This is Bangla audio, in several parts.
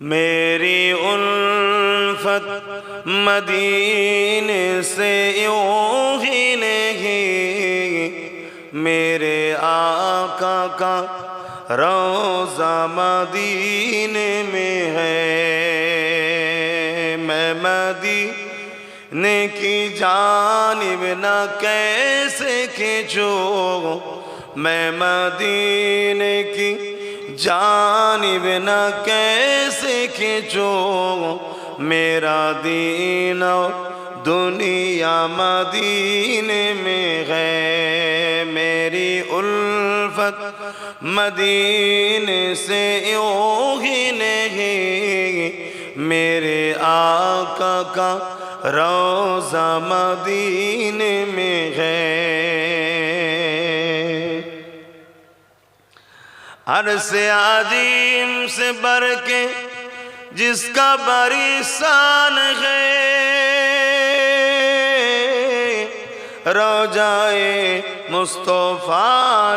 मेरी उल्फत मदीने से यूं ही नहीं, मेरे आका का रोज़ा मदीने में है। मैं मदीने की जानिब न कैसे खींचूं, मैं मदीने की जानिब न कैसे खींचूं, मेरा दीन दुनिया मदीने में है। मेरी उल्फत मदीने से यूं ही नहीं, मेरे आका का रोज़ा मदीने में है। अरसे आजीम से बढ़ के जिसका बड़ी शान है, रोज़ाए मुस्तफ़ा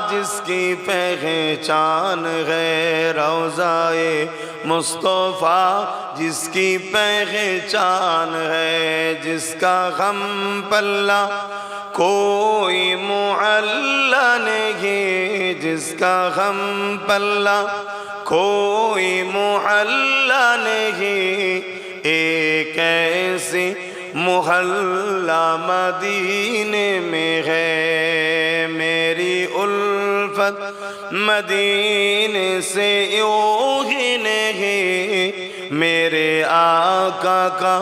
जिसकी पहचान है, रोज़ाए मुस्तफ़ा जिसकी पहचान है। जिसका गम पल्ला कोई मुअल्ला नहीं, जिसका गम पल्ला कोई मुअल्ला नहीं, एक ऐसी मोहल्ला मदीने में है। मेरी उल्फत मदीने से यूं ही नहीं, मेरे आका का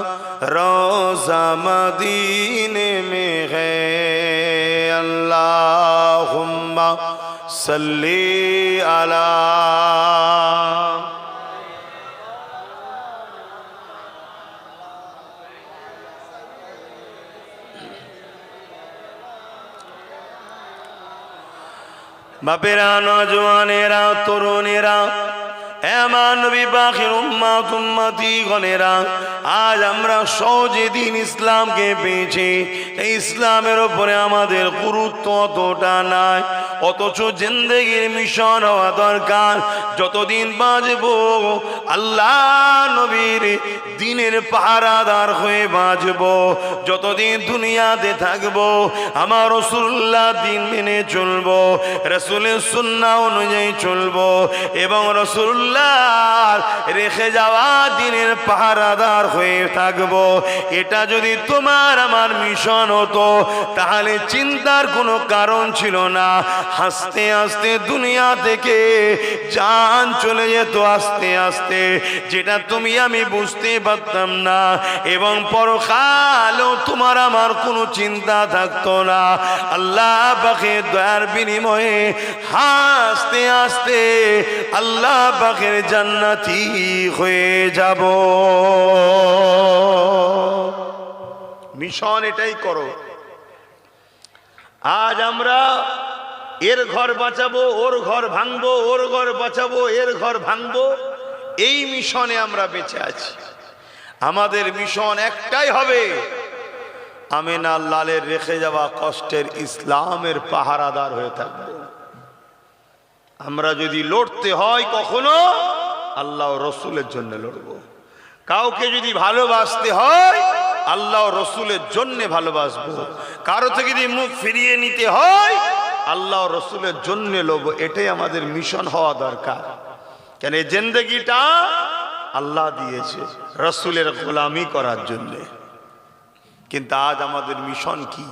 रोज़ा मदीने में है। अल्लाहुम्मा सल्ली अला बापेरा, नौजवानेरा, तरुणेरा, আমার নবী বাখির উম্মত উম্মতি গণেরা, আজ আমরা সহজে দিন ইসলামকে পেয়েছি। এই ইসলামের উপরে আমাদের গুরুত্ব অতটা নাই, অথচ জিন্দেগির মিশন হওয়া দরকার। যতদিন বাঁচব আল্লাহ নবীর দিনের পাহারাদার হয়ে বাঁচব, যতদিন দুনিয়াতে থাকব আমার রাসূলুল্লাহ দিন মেনে চলব, রাসূলের সুন্নাহ অনুযায়ী চলব এবং রাসূলুল্লাহ রেখে যাওয়া দিনের পাহারাদার হয়ে থাকব। এটা যদি তোমার আমার মিশন হতো তাহলে চিন্তার কোনো কারণ ছিল না। হাসতে হাসতে দুনিয়া থেকে জান চলে যেত আস্তে আস্তে, যেটা তুমি আমি বুঝতে পারতাম না, এবং পরকালও তোমার আমার কোনো চিন্তা থাকতো না। আল্লাহ পাকের দয়ার বিনিময়ে হাসতে হাসতে আল্লাহ পাকের জান্নাতি হয়ে যাব। মিশন এটাই করো। আজ আমরা এর ঘর বাঁচাবো, ওর ঘর ভাঙবো, ওর ঘর বাঁচাবো, এর ঘর ভাঙবো, এই মিশনে আমরা বেঁচে আছি। আমাদের মিশন একটাই হবে, আমিনা লালের রেখে যাওয়া কষ্টের ইসলামের পাহারাদার হয়ে থাকবো। আমরা যদি লড়তে হয় কখনো আল্লাহ রসুলের জন্য লড়বো। কাউকে যদি ভালোবাসতে হয় আল্লাহ রসুলের জন্য ভালোবাসবো। কারো থেকে যদি মুখ ফিরিয়ে নিতে হয় আল্লাহ রসুলের জন্য লড়বো। এটাই আমাদের মিশন হওয়া দরকার। কেন এই জিন্দেগিটা আল্লাহ দিয়েছে রসুলের গোলামি করার জন্য। কিন্তু আজ আমাদের মিশন কি?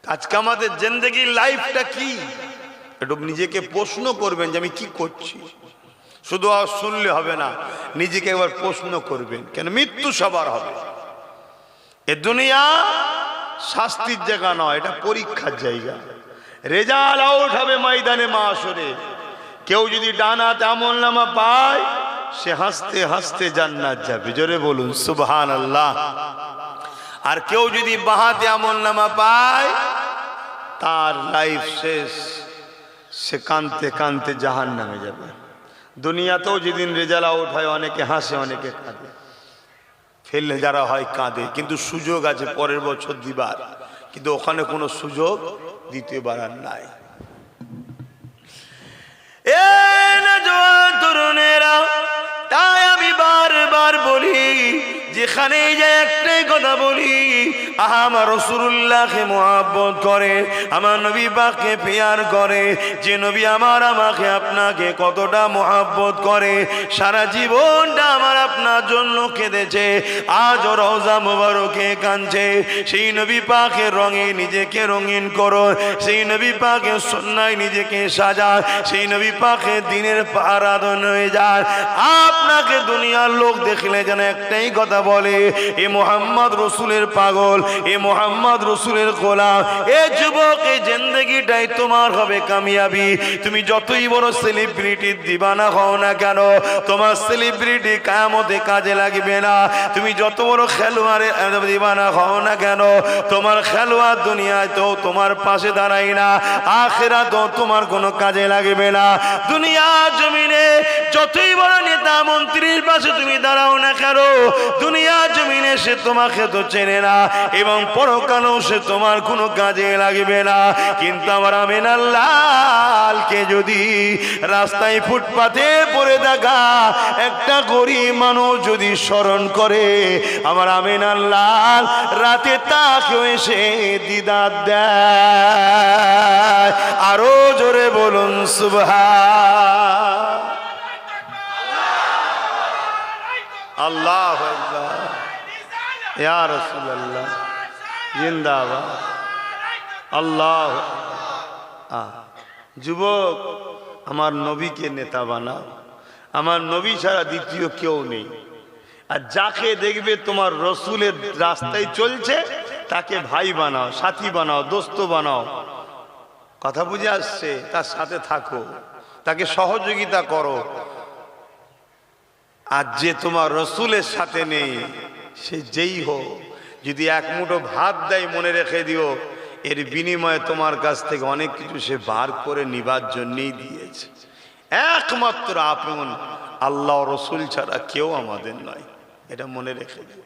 আজকে আমাদের জিন্দেগির লাইফটা কি? একটু নিজেকে প্রশ্ন করবেন যে আমি কি করছি। শুধু শুনলে হবে না, নিজেকে একবার প্রশ্ন করবেন। কেন মৃত্যু সবার হবে। এ দুনিয়া শাস্তির জায়গা নয়, এটা পরীক্ষার জায়গা। রেজাল্ট আউট হবে ময়দানে মাশরে। কেউ যদি ডানাতে আমলনামা পায় সে হাসতে হাসতে জান্নাত যাবে। জোরে বলুন সুবহানাল্লাহ। আর কেউ যদি বাহাতে আমলনামা পায় তার লাইফ শেষ, সে কাঁদতে কাঁদতে জাহান্নামে যাবে। দুনিয়াতেও যেদিন রেজাল্ট আউট হয় অনেকে হাসে অনেকে কাঁদে, ফেল যারা হয় কাঁদে, কিন্তু সুযোগ আছে পরের বছর দিবার। কিন্তু ওখানে কোনো সুযোগ দ্বিতীয়বার আর নাই। এ নওজোয়ান তরুণেরা, তাই যতবার বলি, যেখানে যাই একটাই কথা বলি, আমার রাসূলুল্লাহকে মুহাব্বত করে, আমার নবী পাককে প্যার করে। যে নবী আমাকে আপনাকে কতটা মুহাব্বত করে, সারা জীবনটা আমার আপনার জন্য কেঁদেছে, আজ রওজা মুবারকে কাঁদছে। সেই নবী পাকের রঙে নিজেকে রঙিন করো, সেই নবী পাকের সুন্নায় নিজেকে সাজান, সেই নবী পাকের দিনের আরাধন হয়ে যায়। আপনাকে দুনিয়ার লোক দেখলে যেন একটাই কথা বলে, এ মোহাম্মদ রসুলের পাগল, এ মোহাম্মদ রসুলের গোলাম। এ যুবক, এই জিন্দেগিটাই তোমার হবে কামিয়াবি। তুমি যতই বড় সেলিব্রিটির দিবানা হও না কেন, তোমার সেলিব্রিটি কিয়ামতে কাজে লাগবে না। তুমি যত বড় খেলোয়াড়ের দিবানা হও না কেন, তোমার খেলোয়াড় দুনিয়ায় তো তোমার পাশে দাঁড়াই না, আখিরাতেও তোমার কোনো কাজে লাগবে না। দুনিয়া জমিনে যতই বড় নেতা মন্ত্রীর পাশে তুমি দাঁড়াও না কেন, দুনিয়া জমিনে সে তোমাকে তো চেনে না, এবং পরকালেও সে তোমার কোনো কাজে লাগবে না। কিন্তু আমার আমিনার লালকে যদি রাস্তায় ফুটপাতে পড়ে থাকা একটা গরিব মানুষ যদি স্মরণ করে, আমার আমিনার লাল রাতে তাকেও এসে দিদার দেয়। আরো জোরে বলুন সুবহান আল্লাহু আকবার। ইয়া রাসূলুল্লাহ জিন্দাবাদ। আল্লাহ। যুবক, আমার নবীকে নেতা বানাও, আমার নবী ছাড়া দ্বিতীয় কেউ নেই। আর যাকে দেখবে তোমার রসুলের রাস্তায় চলছে, তাকে ভাই বানাও, সাথী বানাও, দোস্ত বানাও। কথা বুঝে আসছে? তার সাথে থাকো, তাকে সহযোগিতা করো। আর যে তোমার রসুলের সাথে নেই, সে যেই হোক, যদি এক মুঠো ভাত দেয়, মনে রেখে দিও, এর বিনিময়ে তোমার কাছ থেকে অনেক কিছু সে বার করে নিবার জন্যই দিয়েছে। একমাত্র আপন আল্লাহ রসুল ছাড়া কেউ আমাদের নয়, এটা মনে রেখে দিও।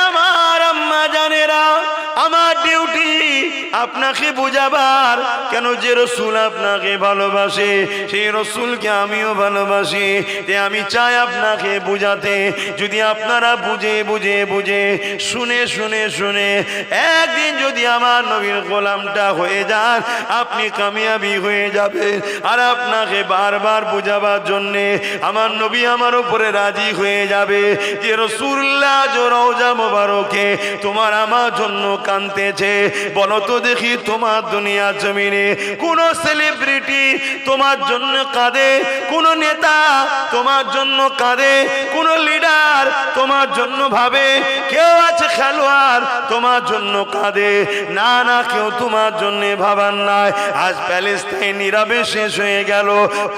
আমার আম্মা জানেরা, আমার ডিউটি আপনাকে বুঝাবার, কেন যে রসুল আপনাকে ভালোবাসে, সেই রসুলকে আমিও ভালোবাসি। আমি চাই আপনাকে বুঝাতে। যদি আপনারা বুঝে বুঝে বুঝে শুনে শুনে শুনে একদিন যদি আমার নবীর গোলামটা হয়ে যান, আপনি কামিয়াবি হয়ে যাবেন। আর আপনাকে বারবার বুঝাবার জন্যে আমার নবী আমার উপরে রাজি হয়ে যাবে যে রাসূলুল্লাহ রওজা মোবারকে তোমার আমার জন্য কাঁদতেছে। বলো তো দেখি, তোমার দুনিয়া জমিনে কোন সেলিব্রিটি তোমার জন্য কাঁদে? কোন নেতা তোমার জন্য কাঁদে? কোন লিডার তোমার জন্য ভাবে? কেউ আছে খেলোয়াড় তোমার জন্য কাঁদে? না না, কেউ তোমার জন্য ভাবার নাই। আজ প্যালেস্টাইন নীরবে শেষ হয়ে গেল,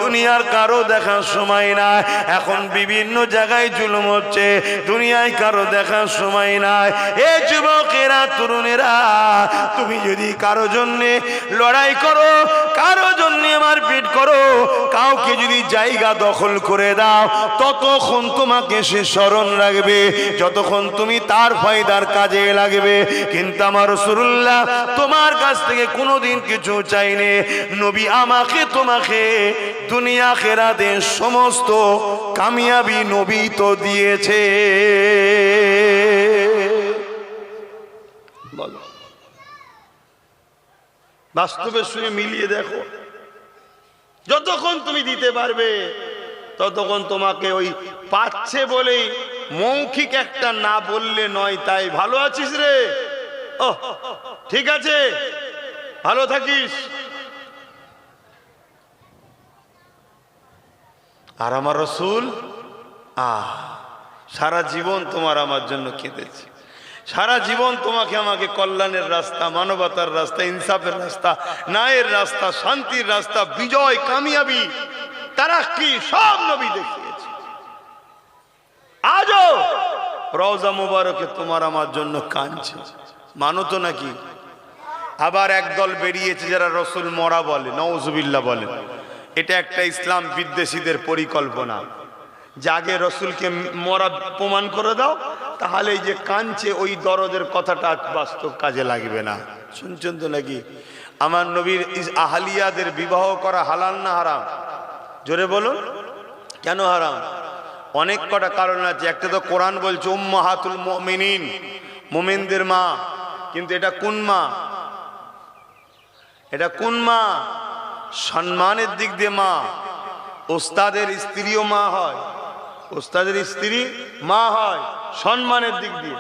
দুনিয়ার কারো দেখার সময় নাই। এখন বিভিন্ন জায়গায় জুলুম হচ্ছে, দুনিয়ায় কারো দেখার সময় নাই। এ যুবকেরা, তরুণেরা, তুমি যদি কারো জন্যে লড়াই করো, কারো জন্যে মারপিট করো, কাউকে যদি জায়গা দখল করে দাও, ততক্ষণ তোমাকে সে স্মরণ রাখবে, যতক্ষণ তুমি তার ফায়দার কাজে লাগবে। কিন্তু আমার রাসূলুল্লাহ তোমার কাছ থেকে কোনোদিন কিছু চাইনি। নবী আমাকে তোমাকে দুনিয়া আখিরাতের সমস্ত কামিয়াবি নবী তো দিয়েছে। বলো, বাস্তবের সঙ্গে মিলিয়ে দেখো। যতক্ষণ তুমি দিতে পারবে, ততক্ষণ তোমাকে ওই পাচ্ছে বলেই মৌখিক একটা না বললে নয়, তাই ভালো আছিস রে, ও ঠিক আছে, ভালো থাকিস। আর আমার রসুল সারা জীবন তোমার আমার জন্য কেঁদেছে, সারা জীবন তোমাকে আমাকে কল্যাণের রাস্তা, মানবতার রাস্তা, ইনসাফের রাস্তা, ন্যায়ের রাস্তা, শান্তির রাস্তা, বিজয়, কামিয়াবি, তারাক্কি সব নবী দেখিয়েছে। আজও রওজা মুবারকে তোমার আমার জন্য কাঁদছে, মানো তো নাকি? আবার একদল বেরিয়েছে যারা রসুল মরা বলে, নাউজুবিল্লাহ বলে। এটা একটা ইসলাম বিদ্বেষীদের পরিকল্পনা, যে আগে রসুলকে মরা প্রমাণ করে দাও, তাহলে এই যে কাঁদছে ওই দরদের কথাটা বাস্তব কাজে লাগবে না। শুনছেন তো নাকি? আমার নবীর আহলিয়াদের বিবাহ করা হালাল না হারাম? জোরে বলুন, কেন হারাম? অনেক কটা কারণ আছে। একটা তো কোরআন বলছে উম্মাহাতুল মুমিনিন, মুমিনদের মা। কিন্তু এটা কোন মা? এটা কোন মা? সম্মানের দিক দিয়ে মা। ওস্তাদের স্ত্রীও মা হয়, ওস্তাদের স্ত্রী মা হয় সম্মানের দিক দিয়ে।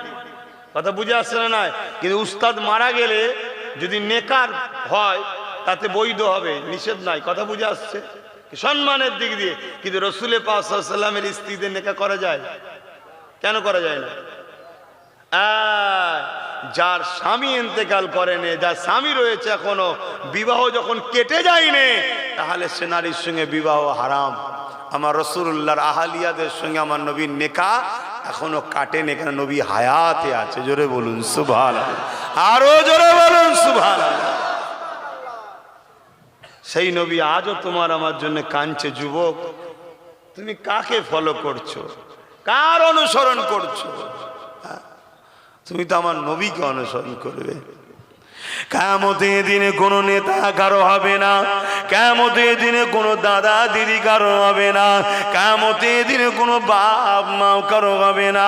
কথা বুঝে আসছে না? নাই। কিন্তু উস্তাদ মারা গেলে যদি নেকার হয় তাতে বৈধ হবে, নিষেধ নাই। কথা বুঝে আসছে? সম্মানের দিক দিয়ে। কিন্তু রসুলের পাক সাল্লাল্লাহু আলাইহি ওয়াসাল্লামের স্ত্রীদের নেকা করা যায়? কেন করা যায় না? যার স্বামী ইন্তেকাল করেনি, যার স্বামী রয়েছে এখনো, বিবাহ যখন কেটে যায়নি, তাহলে সে নারীর সঙ্গে বিবাহ হারাম। আমার রাসূলুল্লাহর আহলিয়াদের সঙ্গে আমার নবীর নেকা এখনো কাটেনি, কেন নবী হায়াতে আছে। জোরে বলুন সুবহানাল্লাহ, আরো জোরে বলুন সুবহানাল্লাহ। সেই নবী আজও তোমার আমার জন্য কাঁদছে। যুবক, তুমি কাকে ফলো করছো? কার অনুসরণ করছো? তুমি তো আমার নবীকে অনুসরণ করবে। কিয়ামতের দিনে কোনো নেতা কারো হবে না, কিয়ামতের দিনে কোনো দাদা দিদি কারো হবে না, কিয়ামতের দিনে কোনো বাপ মা কারো হবে না।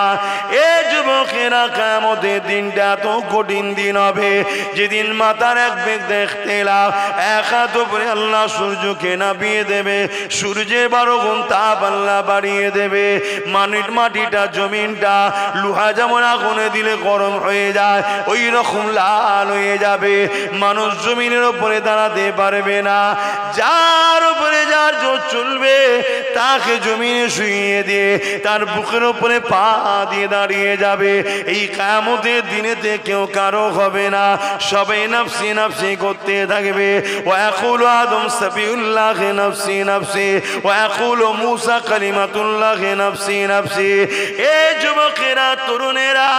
এ যুবকেরা, কিয়ামতের দিনটা এত কঠিন দিন হবে, যেদিন মাথার এক বেগ দেখতে লাভ, এক হাত উপরে আল্লাহ সূর্যকে নামিয়ে দেবে, সূর্যের 12 গুণ তাপ আল্লাহ বাড়িয়ে দেবে। মাটিটা জমিনটা লোহা যেমন আগুনে দিলে গরম হয়ে যায়, ওই রকম লাল হয়ে যাবে। মানুষ জমিনের উপরে দাঁড়াতে পারবে না। যার উপরে যার জোর চলবে, তাকে জমিনে শুইয়ে দিয়ে তার বুকের উপরে পা দিয়ে দাঁড়িয়ে যাবে। এই কিয়ামতের দিনেতে কেউ কারো হবে না, সবাই নফসি নফসি করতে থাকবে। ওয়া ইয়াকুলু আদম সাবিউল্লাহ নফসি নফসি, ওয়া ইয়াকুলু মূসা কালিমাতুল্লাহ নফসি নফসি। এই যুবকেরা, তরুণেরা,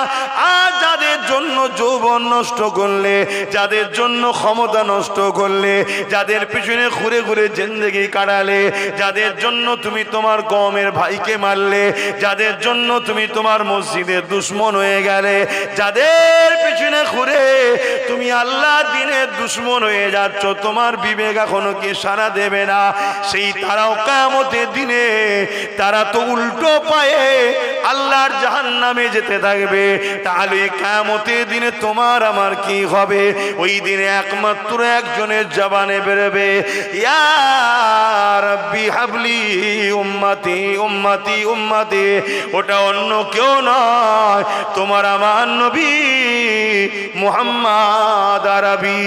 আজ যাদের জন্য যৌবন নষ্ট করলে, যাদের জন্য ক্ষমতা নষ্ট করলে, যাদের পিছনে ঘুরে ঘুরে জিন্দেগি কাটালে, যাদের জন্য তুমি তোমার কওমের ভাইকে মারলে, যাদের জন্য তুমি তোমার মসজিদের দুশমন হয়ে গেলে, যাদের পিছনে ঘুরে তুমি আল্লাহ দিনের দুশমন হয়ে যাচ্ছ, তোমার বিবেক এখনো কি সাড়া দেবে না? সেই তারাও কিয়ামতের দিনে তারা তো উল্টো পায়ে আল্লাহর জাহান্নামে যেতে থাকবে। তাহলে কিয়ামতের দিনে তোমার আমার কি হবে? ওই দিনে একমাত্র একজনের জবানে বেরোবে, ইয়া রাব্বি হাবলি উম্মতি উম্মতি উম্মতি। ওটা অন্য কেউ নয়, তোমার আমার নবী মুহাম্মদ আরবি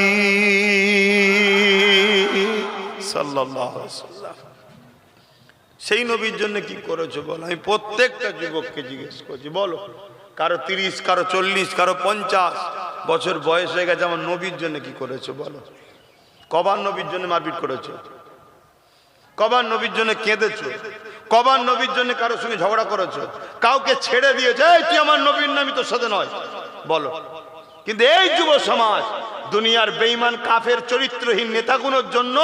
সাল্লাল্লাহু আলাইহি ওয়াসাল্লাম। সেই নবীর জন্য কি করেছো বলো? আমি প্রত্যেকটা যুবককে জিজ্ঞেস করছি, বলো। কারো 30, কারো 40, কারো 50 বছর বয়স হয়ে গেছে, আমার নবীর জন্য কি করেছো বলো? কবার নবীর জন্য মারপিট করেছো? কবার নবীর জন্য কেঁদেছো? কবার নবীর জন্য কারোর সঙ্গে ঝগড়া করেছো? কাউকে ছেড়ে দিয়েছে, এই তুই আমার নবীর নামই তোর সাথে নয়, বলো। কিন্তু এই যুব সমাজ দুনিয়ার বেঈমান কাফের চরিত্রহীন নেতাগুলোর জন্য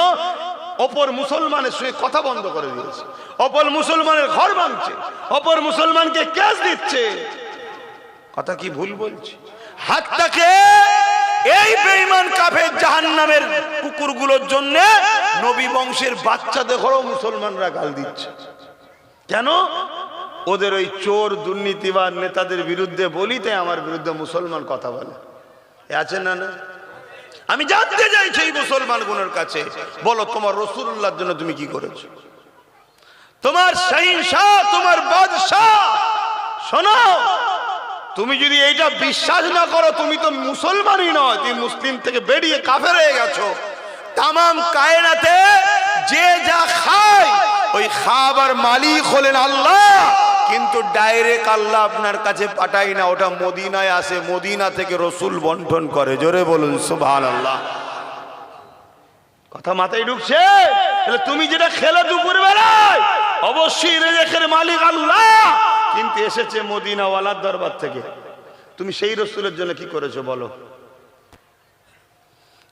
অপর মুসলমানের সঙ্গে কথা বন্ধ করে দিয়েছে, অপর মুসলমানের ঘর ভাঙছে, অপর মুসলমানকে কেস দিচ্ছে। কথা কি ভুল বলছি? হাতটাকে এই বেঈমান কাফের জাহান্নামের কুকুরগুলোর জন্য নবী বংশের বাচ্চাদের ঘরেও মুসলমানরা গাল দিচ্ছে। কেন? ওদের ওই চোর দুর্নীতিবাদ নেতাদের বিরুদ্ধে বলি, তাই আমার বিরুদ্ধে মুসলমান কথা বলে। আছে না? না, আমি জানতে চাইছি এই মুসলমানগুলোর কাছে, বলো তোমার রাসূলুল্লাহর জন্য তুমি কি করেছো? তোমার শাহিনশাহ, তোমার বাদশাহ, শোনো, তুমি যদি এইটা বিশ্বাস না করো, তুমি তো মুসলমানই নয়, তুমি মুসলিম থেকে বেরিয়ে কাফের হয়ে গেছো। তামাম কায়নাতে যে যা খায়, ওই খাবার মালিক হলেন আল্লাহ, কিন্তু ডাইরেক্ট আল্লাহ আপনার কাছে পাঠায় না, ওটা মদিনায় আসে, মদিনা থেকে রসুল বন্টন করে। জোরে বলুন সুবহানাল্লাহ। কথা মাথায় ঢুকছে? তাহলে তুমি যেটা খেলে দুপুর বেলায়, অবশ্যই রিজিকের মালিক আল্লাহ, কিন্তু এসেছে মদিনাওয়ালার দরবার থেকে। তুমি সেই রসুলের জন্য কি করেছো বলো?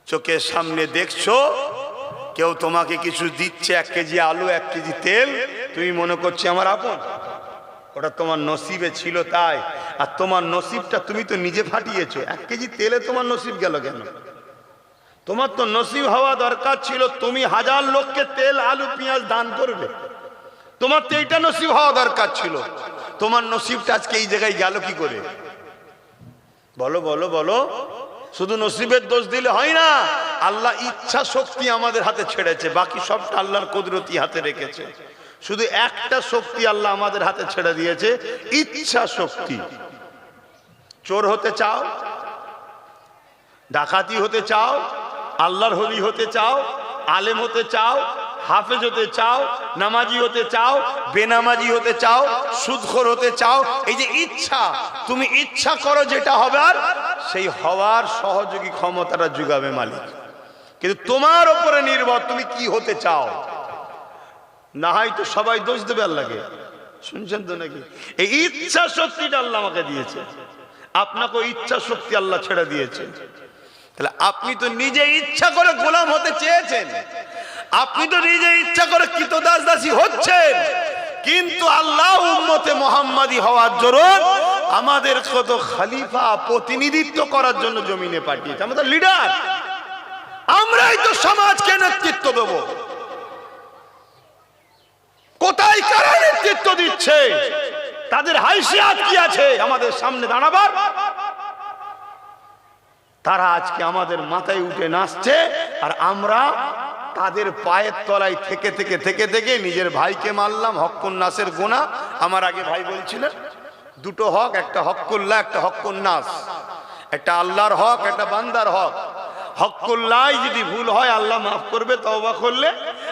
চোখের সামনে দেখছো কেউ তোমাকে কিছু দিচ্ছে, 1 কেজি আলু, 1 কেজি তেল, তুমি মনে করছো আমার আপন। ওটা তোমার নসিবে ছিল তাই, আর তোমার নসিবটা তুমি তো নিজে ফাটিয়েছো। 1 কেজি তেলে তোমার নসিব গেল কেন? তোমার তো নসিব হওয়া দরকার ছিল তুমি 1000 লোককে তেল আলু পেঁয়াজ দান করবে, তোমার তো এইটা নসিব হওয়া দরকার ছিল। তোমার নসিবটা আজকে এই জায়গায় গেল কি করে? বলো বলো বলো। শুধু নসিবের দোষ দিলে হয় না, আল্লাহ ইচ্ছা শক্তি আমাদের হাতে ছেড়েছে, বাকি সবটা আল্লাহর কুদরতি হাতে রেখেছে। শুধু একটা শক্তি আল্লাহ আমাদের হাতে ছেড়ে দিয়েছে, ইচ্ছা শক্তি। চোর হতে চাও, ডাকাতি হতে চাও, আল্লাহর হলি হতে চাও, আলেম হতে চাও, হাফেজ হতে চাও, নামাজি হতে চাও, বেনামাজি হতে চাও, সুদখোর হতে চাও, এই যে ইচ্ছা, তুমি ইচ্ছা করো যেটা হবে, আর সেই হওয়ার সহযোগী ক্ষমতাটা যোগাবে মালিক। কিন্তু তোমার উপরে নির্ভর তুমি কি হতে চাও। না হয় তো সবাই দোষ দেবে আল্লাহকে। শুনছেন তো নাকি? এই ইচ্ছা শক্তিটা আল্লাহ আমাকে দিয়েছে, আপনাকে ইচ্ছা শক্তি আল্লাহ ছেড়ে দিয়েছে। তাহলে আপনি তো নিজে ইচ্ছা করে গোলাম হতে চেয়েছেন, আপনি তো নিজে ইচ্ছা করে কৃতদাস দাসী হচ্ছেন, কিন্তু আল্লাহ উম্মতে মুহাম্মাদি হওয়ার জন্য আমাদের কত খলিফা প্রতিনিধিত্ব করার জন্য জমিনে পাঠিয়েছে, আমাদের লিডার। আমরাই তো সমাজকে নেতৃত্ব দেব। কোথায় কারা নেতৃত্ব দিচ্ছে, তাদের হাইসিয়াত কি আছে আমাদের সামনে দাঁড়াবার? তারা আজকে আমাদের মাথায় উঠে নাচছে, আর আমরা তাদের পায়ের তলায় থেকে থেকে থেকে থেকে নিজের ভাইকে মারলাম। হক্কুন নাসের গুনাহ, আমার আগে ভাই বলছিলেন দুটো হক, একটা হক্কুল্লাহ, একটা হক্কুন নাস। একটা আল্লাহর হক, একটা বান্দার হক। হক্কুল্লাহ যদি ভুল হয় আল্লাহ মাফ করবে তওবা করলে,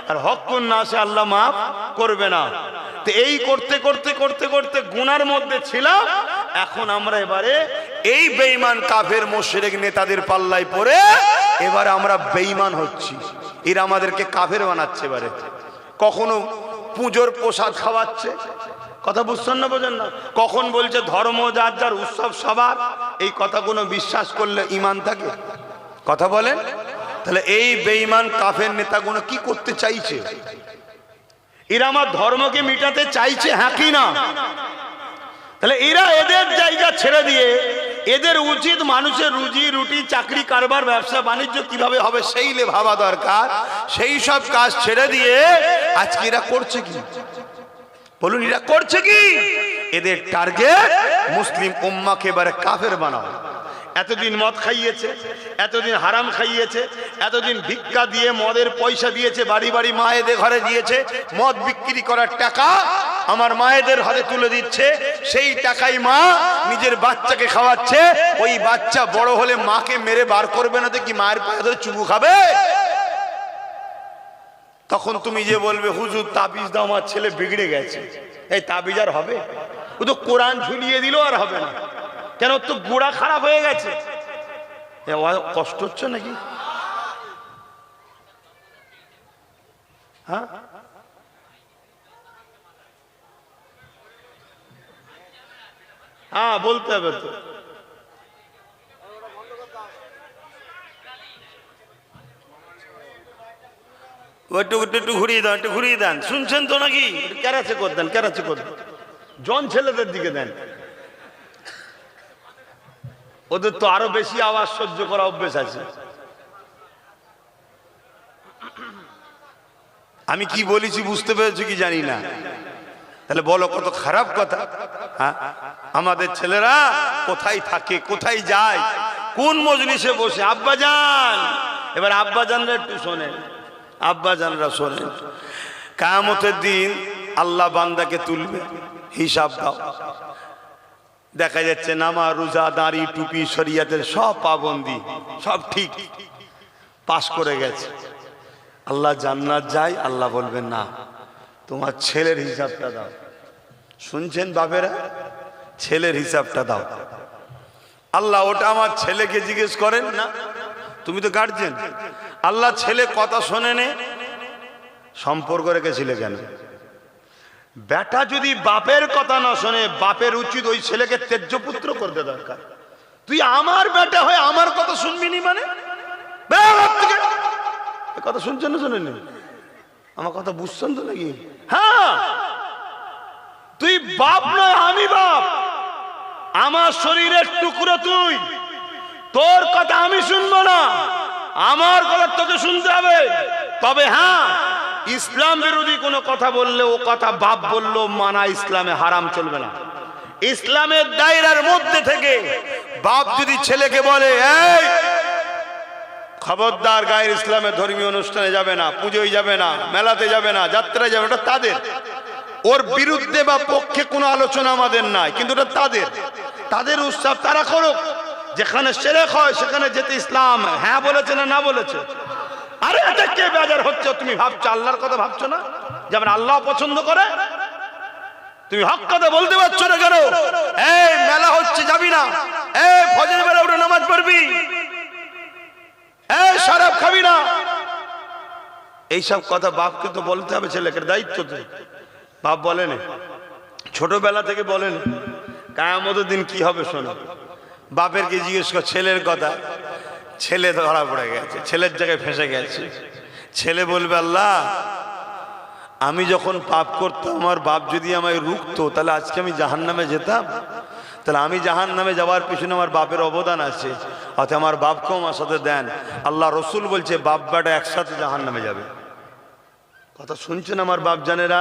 আর হক্কুন নাসে আল্লাহ মাফ করবে না। তো এই করতে করতে করতে করতে গুনার মধ্যে ছিলাম। এখন আমরা এবারে এই বেঈমান কাফের মুশরিক নেতাদের পাল্লায় পড়ে এবারে আমরা বেঈমান হচ্ছি। এরা আমাদেরকে কাফের বানাচ্ছে। এবারে কখনো পুজোর প্রসাদ খাওয়াচ্ছে, কথা বুঝছেন না, বোঝেন না? কখন বলছে ধর্ম যার যার, উৎসব সবার। এই কথাগুলো বিশ্বাস করলে ঈমান থাকে? কথা বলেন। তাহলে এই বেঈমান কাফের নেতাগুলো কি করতে চাইছে? এরা আমার ধর্মকে মিটাতে চাইছে, হ্যাঁ কি না? তাহলে এরা এদের জায়গা ছেড়ে দিয়ে, এদের উচিত মানুষের রুজি রুটি, চাকরি, কারবার, ব্যবসা বাণিজ্য কিভাবে হবে সেইলে ভাবা দরকার। সেই সব কাজ ছেড়ে দিয়ে আজকে এরা করছে কি বলুন? এরা করছে কি? এদের টার্গেট মুসলিম উম্মাকে এবারে কাফের বানাও। এতদিন মদ খাইয়েছে, এতদিন হারাম খাইয়েছে, এতদিন ভিক্ষা দিয়ে মদের পয়সা দিয়েছে, বাড়ি বাড়ি মায়েদের ঘরে দিয়েছে, মদ বিক্রি করার টাকা আমার মায়েদের হাতে তুলে দিচ্ছে। সেই টাকাই মা নিজের বাচ্চাকে খাওয়াচ্ছে। ওই বাচ্চা বড় হলে মাকে মেরে বার করবে না তো কি মায়ের পায়ে ধরে চুমু খাবে? তখন তুমি যে বলবে হুজুর তাবিজ দাও, আমার ছেলে বিগড়ে গেছে, এই তাবিজ আর হবে? ও তো কোরআন ঝুলিয়ে দিল, আর হবে না কেন? তো গোড়া খারাপ হয়ে গেছে। কষ্ট হচ্ছে নাকি? হ্যাঁ, হ্যাঁ বলতে হবে তো। একটু ঘুরিয়ে দেন, একটু ঘুরিয়ে দেন। শুনছেন তো নাকি? ক্যারাচে করে দেন, ক্যারাচে করে দেন। জন ছেলেদের দিকে দেন, ওদের তো আরো বেশি আওয়াজ সহ্য করা অভ্যেস আছে। আমি কি বলেছি বুঝতে পেরেছি কি জানি না। তাহলে বলো কত খারাপ কথা। হ্যাঁ, আমাদের ছেলেরা কোথায় থাকে, কোথায় যায়, কোন মজলিসে বসে। আব্বাজান, এবার আব্বাজানরা একটু শোনেন, আব্বাজানরা শোনেন। কিয়ামতের দিন আল্লাহ বান্দাকে তুলবে, হিসাব দাও। দেখা যাচ্ছে নামাজ, রোজা, দাড়ি, টুপি, শরিয়াতের সব পাবন্দি সব ঠিক, পাশ করে গেছে। আল্লাহ জান্নাত যায়, আল্লাহ বলবেন না, তোমার ছেলের হিসাবটা দাও। শুনছেন বাপেরা? ছেলের হিসাবটা দাও। আল্লাহ ওটা আমার ছেলেকে জিজ্ঞেস করেন না, তুমি তো গার্জেন। আল্লাহ ছেলে কথা শোনে নে, সম্পর্ক রেখেছিলে কেন? বেটা যদি বাপের কথা না শোনে, বাপের উচিত ওই ছেলেকে ত্যায্য পুত্র করতে দরকার। তুই আমার বেটা হয়ে আমার কথা শুনবি নি মানে? কথা শুনছেন না শোনেন? আমার কথা বুঝছেন তো নাকি? হ্যাঁ, তুই বাপ নয়, আমি বাপ। আমার শরীরের টুকরো তুই, তোর কথা আমি শুনবো না। আমার কথা তোকে শুনতে হবে। তবে হ্যাঁ, ইসলাম বিরোধী কোনো কথা বললে ও কথা বাপ বললো মানা ইসলামে হারাম, চলবে না। ইসলামের দায়রার মধ্যে থেকে বাপ যদি ছেলেকে বলে এই খবরদার গায়ের ইসলামের ধর্মীয় অনুষ্ঠানে যাবে না, পুজোয় যাবে না, মেলাতে যাবে না, যাত্রায় যাবে, ওটা তাদের। ওর বিরুদ্ধে বা পক্ষে কোনো আলোচনা আমাদের নাই, কিন্তু ওটা তাদের উৎসব, তারা করুক। যেখানে শিরক হয় সেখানে যেতে ইসলাম হ্যাঁ বলেছে না বলেছে। আরে এটা কে বেজার হচ্ছে? তুমি ভাবছো আল্লাহর কথা ভাবছো না? যেমন আল্লাহ পছন্দ করে, তুমি হক কথা বলতে পারছো না কেন? এই মেলা হচ্ছে যাবি না, এই ফজরের বেলা উঠে নামাজ পড়বি, এই শরাব খাবি না, এইসব কথা বাপকে তো বলতে হবে, ছেলেকে দায়িত্ব তো। বাপ বলেন, ছোটবেলা থেকে বলেন কিয়ামতের দিন কি হবে শোনো। বাপের কে জিজ্ঞেস কর ছেলের কথা, ছেলে ধরা পড়ে গেছে, ছেলের জায়গায় ফেঁসে গেছে। ছেলে বলবে আল্লাহ আমি যখন পাপ করতাম আমার বাপ যদি আমায় রুখতো তাহলে আজকে আমি জাহান্নামে যেতাম, তাহলে আমি জাহান্নামে যাওয়ার পিছনে আমার বাপের অবদান আছে, অর্থাৎ আমার বাপকেও আমার সাথে দেন। আল্লাহ রসুল বলছে বাপ বেটা একসাথে জাহান্নামে যাবে। কথা শুনছেন আমার বাপ জানেরা?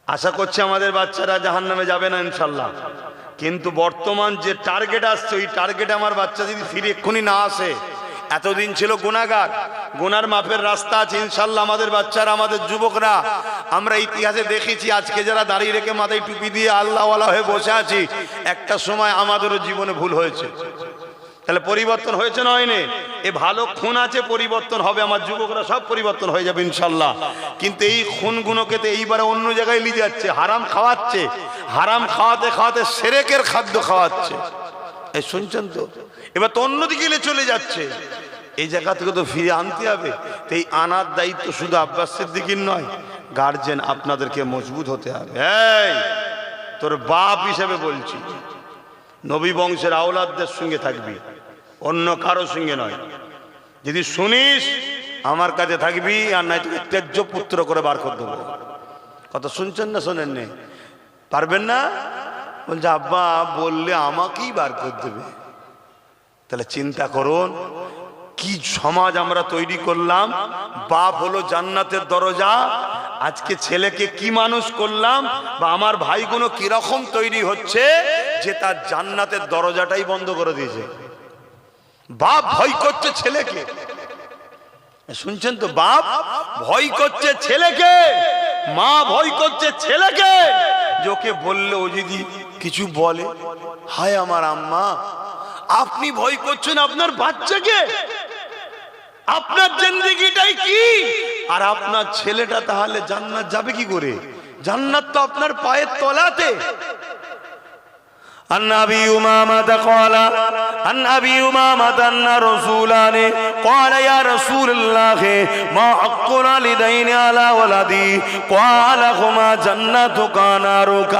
আশা করছে আমাদের বাচ্চারা জাহান্নামে যাবে না ইনশাল্লাহ, কিন্তু বর্তমান যে টার্গেট আসছে ওই টার্গেটে আমার বাচ্চা যদি ফিরে এক্ষুনি না আসে, এতদিন ছিল গুনাহগার, গুনার মাপের রাস্তা আছে ইনশাল্লাহ। আমাদের বাচ্চারা, আমাদের যুবকরা, আমরা ইতিহাসে দেখেছি আজকে যারা দাঁড়িয়ে রেখে মাথায় টুপি দিয়ে আল্লাহওয়ালা হয়ে বসে আছি, একটা সময় আমাদেরও জীবনে ভুল হয়েছে। তাহলে পরিবর্তন হয়েছে না হয়নি? এ ভালো খুন আছে, পরিবর্তন হবে, আমার যুবকরা সব পরিবর্তন হয়ে যাবে ইনশাল্লাহ। কিন্তু এই খুনগুলোকে তো এইবারে অন্য জায়গায় নিয়ে যাচ্ছে, হারাম খাওয়াচ্ছে, হারাম খাওয়াতে খাওয়াতে শিরকের খাদ্য খাওয়াচ্ছে। এই শুনছেন তো? এবার তো অন্যদিকে চলে যাচ্ছে, এই জায়গা থেকে তো ফিরে আনতে হবে। তো এই আনার দায়িত্ব শুধু আব্বাস সিদ্দিকীর নয়, গার্জেন আপনাদেরকে মজবুত হতে হবে। এই তোর বাপ হিসেবে বলছি, নবী বংশের আওলাদদের সঙ্গে থাকবি, অন্য কারো সঙ্গে নয়। যদি শুনিস আমার কাছে থাকবি, আর নাই তোকে ত্যায্য পুত্র করে বার করে দেবো। কথা শুনছেন না শোনেন নে? পারবেন না? বলছে আব্বা বললে আমাকেই বার করে দেবে। তাহলে চিন্তা করুন কি সমাজ আমরা তৈরি করলাম। বাপ হলো জান্নাতের দরজা, আজকে ছেলেকে কি মানুষ করলাম, বা আমার ভাইগুলো কিরকম তৈরি হচ্ছে যে তার জান্নাতের দরজাটাই বন্ধ করে দিয়েছে। বাপ ভয় করছে ছেলেকে, শুনছেন তো? বাপ ভয় করছে ছেলেকে, মা ভয় করছে ছেলেকে, যে ওকে বললে ও যদি কিছু বলে, হায় আমার আম্মা, আপনি ভয় করছেন আপনার বাচ্চাকে, আপনার জিন্দেগিটাই কি, আর আপনার ছেলেটা তাহলে জান্নাত যাবে কি করে? জান্নাত তো আপনার পায়ের তলাতে। عن أبي أمامة قال عن أبي أمامة أن رسولان قال يا رسول الله ما حق الوالدين على ولدي قال هما جنتك نارك।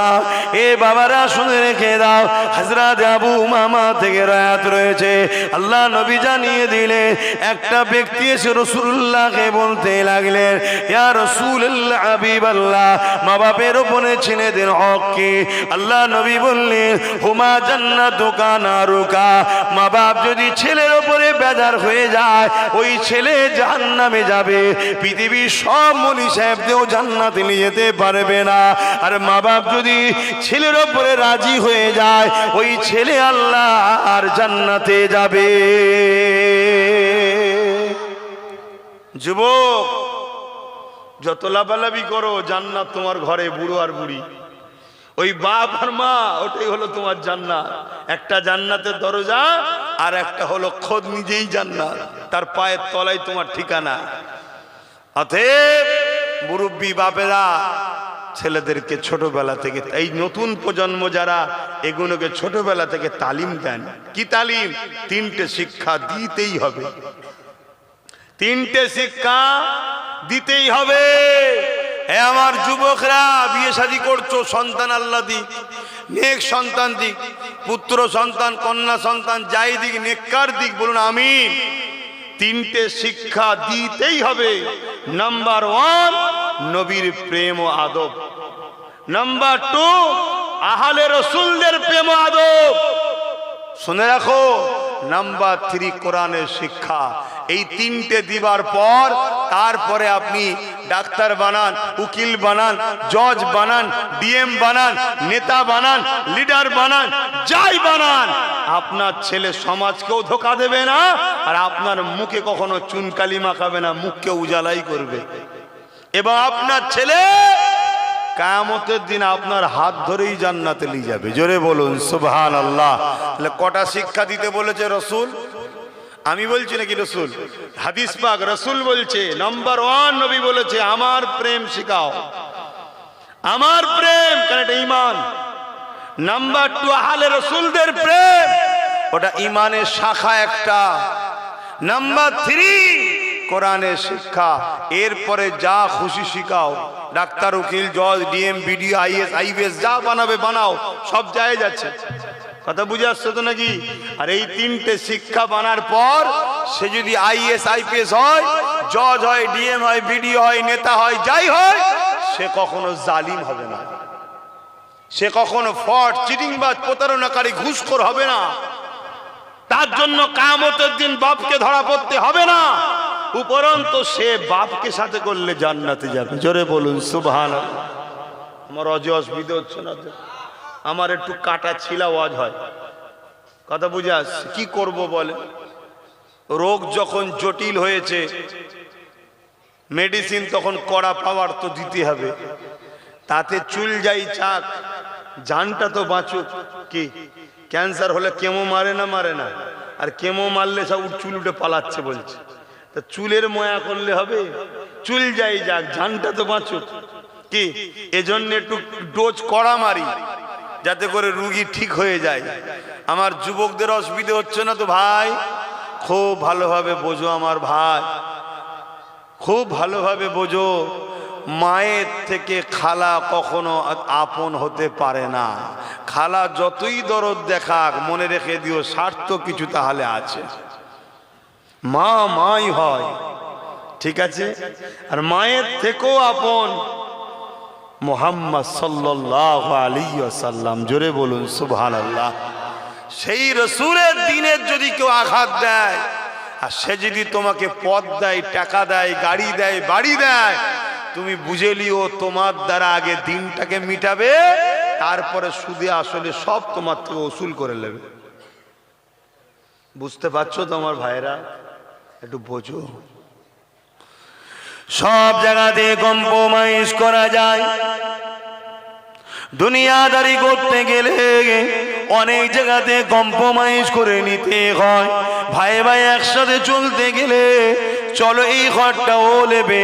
এ বাবারা শুনে রেখে দাও, হযরত আবু উমামা থেকে রায়াত রয়েছে, আল্লাহ নবী জানিয়ে দিলে একটা ব্যক্তি এসে রাসূলুল্লাহকে বলতে লাগলেন, ইয়া রাসূলুল্লাহ হাবিবাল্লাহ, মা বাপের উপরে ছেলেদের হক কি? আল্লাহ নবী বললেন হুমা জান্নাতুকা নারুকা, মা বাপ যদি ছেলের উপরে বেজার হয়ে যায় ওই ছেলে জাহান্নামে যাবে, পৃথিবীর সব মুনি সাহেবদেরও জান্নাতে নিয়ে যেতে পারবে না। আর মা বাপ যদি ছেলের উপরে রাজি হয়ে যায় ওই ছেলে আল্লাহ আর জান্নাতে যাবে। যুবক যত লাফালাফি করো, জান্নাত তোমার ঘরে, বুড়ো আর বুড়ি, ওই বাপ আর মা, ওটাই হলো তোমার জান্নাত। একটা জান্নাতের দরজা, আর একটা হলো খোদ নিজেই জান্নাত, তার পায়ের তলায় তোমার ঠিকানা। অতএব মুরব্বী বাপেরা ছেলেদেরকে ছোটবেলা থেকে, এই নতুন প্রজন্ম যারা, এগুলোকে ছোটবেলা থেকে তালিম দেন। কি তালিম? তিনটে শিক্ষা দিতেই হবে, তিনটে শিক্ষা দিতেই হবে। এ আমার যুবকরা, বিয়ে শাদী করছো, সন্তান আল্লাহ দিক, নেক সন্তান দিক, পুত্র সন্তান, কন্যা সন্তান, যাই দিক, নেককার দিক, বলুন আমিন। তিনটে শিক্ষা দিতেই হবে। নাম্বার 1 নবীর প্রেম ও আদব, নাম্বার 2 আহলে রাসূলদের প্রেম ও আদব। শুনে রাখো, নাম্বার 3 কোরআনের শিক্ষা। এই তিনটে দিবার পর তারপরে আপনি ডাক্তার বানান, উকিল বানান, জজ বানান, ডিএম বানান, নেতা বানান, লিডার বানান, যাই বানান, আপনার ছেলে সমাজকেও ধোঁকা দেবে না, আর আপনার মুখে কখনো চুনকালি মাখাবে না, মুখকে উজালাই করবে। এবং আপনার ছেলে কিয়ামতের দিন আপনার হাত ধরেই জান্নাতে নিয়ে যাবে। জোরে বলুন সুবহানাল্লাহ। তাহলে কটা শিক্ষা দিতে বলেছে রসুল? আমি বলছি নাকি রসুল? হাদিস পাক রসুল বলছে নাম্বার 1 নবী বলেছে আমার প্রেম শিখাও, আমার প্রেম, কারণ এটা ঈমান। নাম্বার 2 আহলে রসুলদের প্রেম, ওটা ঈমানের শাখা একটা। নাম্বার 3 কোরআনের শিক্ষা। এরপরে যা খুশি শিখাও, ডাক্তার, উকিল, জজ, ডিএম, বিডিও, আইএস, আইপিএস যা বানাবে বানাও, সব জায়েজ আছে। কথা বুঝে আসছে তো নাকি? আর এই তিনটে শিক্ষা বানার পর সে যদি আইএস আইপিএস হয়, জজ হয়, ডিএম হয়, বিডিও হয়, নেতা হয়, যাই হয়, সে কখনো জালিম হবে না, সে কখনো ফ্রড, চিটিংবাজ, প্রতারণাকারী, ঘুষখোর হবে না। তার জন্য কিয়ামতের দিন বাপকে ধরা পড়তে হবে না, উপরন্তু সে বাপকে সাথে করলে জান্নাতে যাবে। জোরে বলুন সুবহানাল্লাহ। আমার অসুবিধা হচ্ছে না তো? আমার একটু কাটা ছিলা ওয়াজ হয়, কথা বুঝে আসছে। কি করব বলে? রোগ যখন জটিল হয়েছে, মেডিসিন তখন কড়া পাওয়ার তো দিতে হবে। তাতে চুল যাই চাক, জানটা তো বাঁচুক। কি ক্যান্সার হলে কেমো মারে না? মারে না। আর কেমো মারলে সব চুল উঠে পালাচ্ছে বলছে। তা চুলের ময়া করলে হবে? চুল যাই যাক, জানটা তো বাঁচুক। কি এজন্য একটু ডোজ কড়া মারি, যাতে করে রুগী ঠিক হয়ে যায়। আমার যুবকদের অসুবিধা হচ্ছে না তো ভাই? খুব ভালোভাবে বোঝো আমার ভাই, খুব ভালোভাবে বোঝো। মায়ের থেকে খালা কখনো আপন হতে পারে না। খালা যতই দরদ দেখাক, মনে রেখে দিও স্বার্থ কিছু তাহলে আছে। মা মাই হয়, ঠিক আছে? আর মায়ের থেকেও আপন মুহাম্মদ সাল্লাল্লাহু আলাইহি ওয়াসাল্লাম। জোরে বলুন সুবহানাল্লাহ। সেই রসুলের দিনের যদি কেউ আঘাত দেয়, আর সে যদি তোমাকে পদ দেয়, টাকা দেয়, গাড়ি দেয়, বাড়ি দেয়, তুমি বুঝে লিও তোমার দ্বারা আগে দিনটাকে মিটাবে, তারপরে সুদে আসলে সব তোমার থেকে ওসুল করে নেবে। বুঝতে পারছো তো আমার ভাইরা? একটু বোঝো। সব জায়গাতে কম্প্রোমাইজ করা যায়। দুনিয়াদারি করতে গেলে অনেক জায়গাতে কম্প্রোমাইজ করে নিতে হয়। ভাই ভাই একসাথে চলতে গেলে চলো এই ঘরটা ও নেবে,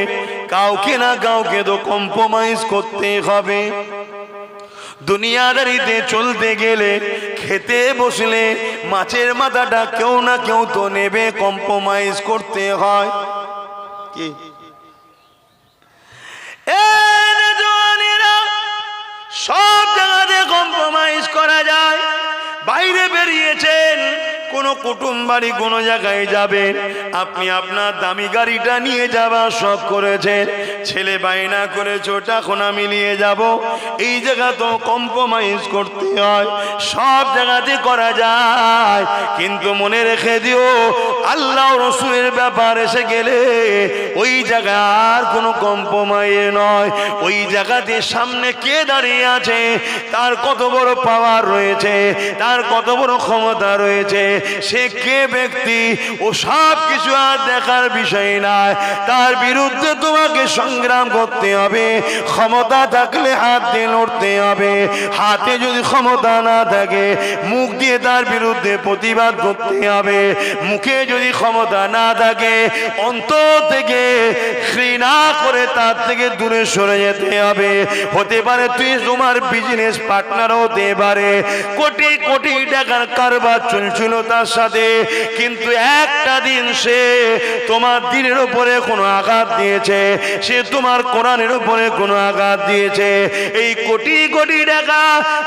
কাউকে না কাউকে তো কম্প্রোমাইজ করতে হবে। দুনিয়াদারিতে চলতে গেলে খেতে বসলে মাছের মাথাটা কেউ না কেউ তো নেবে, কম্প্রোমাইজ করতে হয়। কি সব জায়গাতে কম্প্রোমাইজ করা যায়। বাইরে বেরিয়েছেন, কোনো কুটুম বাড়ি কোনো জায়গায় যাবেন, আপনি আপনার দামি গাড়িটা নিয়ে যাবার শখ করেছেন, ছেলে বায়না করেছে ওটা আমি নিয়ে যাব, এই জায়গা তো কম্প্রোমাইজ করতে হয়। সব জায়গাতে করা যায়, কিন্তু মনে রেখে দিও আল্লাহ রসুলের ব্যাপার এসে গেলে ওই জায়গার কোনো কম্প্রোমাইজ নয়। ওই জায়গাতে সামনে কে দাঁড়িয়ে আছে, তার কত বড় পাওয়ার রয়েছে, তার কত বড় ক্ষমতা রয়েছে, সে কে ব্যক্তি, ও সব কিছু আর দেখার বিষয় নয়। তার বিরুদ্ধে তোমাকে সংগ্রাম করতে হবে। ক্ষমতা থাকলে হাত দিয়ে লড়তে হবে, হাতে যদি ক্ষমতা না থাকে মুখ দিয়ে তার বিরুদ্ধে প্রতিবাদ করতে হবে। মুখে যদি ক্ষমতা না থাকে অন্তর থেকে ঘৃণা করে তার থেকে দূরে সরে যেতে হবে। হতে পারে তুই তোমার বিজনেস পার্টনার হতে পারে, কোটি কোটি টাকার কারবার চলছিল তার সাথে, কিন্তু একটা দিন সে তোমার দিনের উপরে কোনো আঘাত দিয়েছে, সে তোমার কোরআনের উপরে কোনো আঘাত দিয়েছে। এই কোটি কোটি টাকা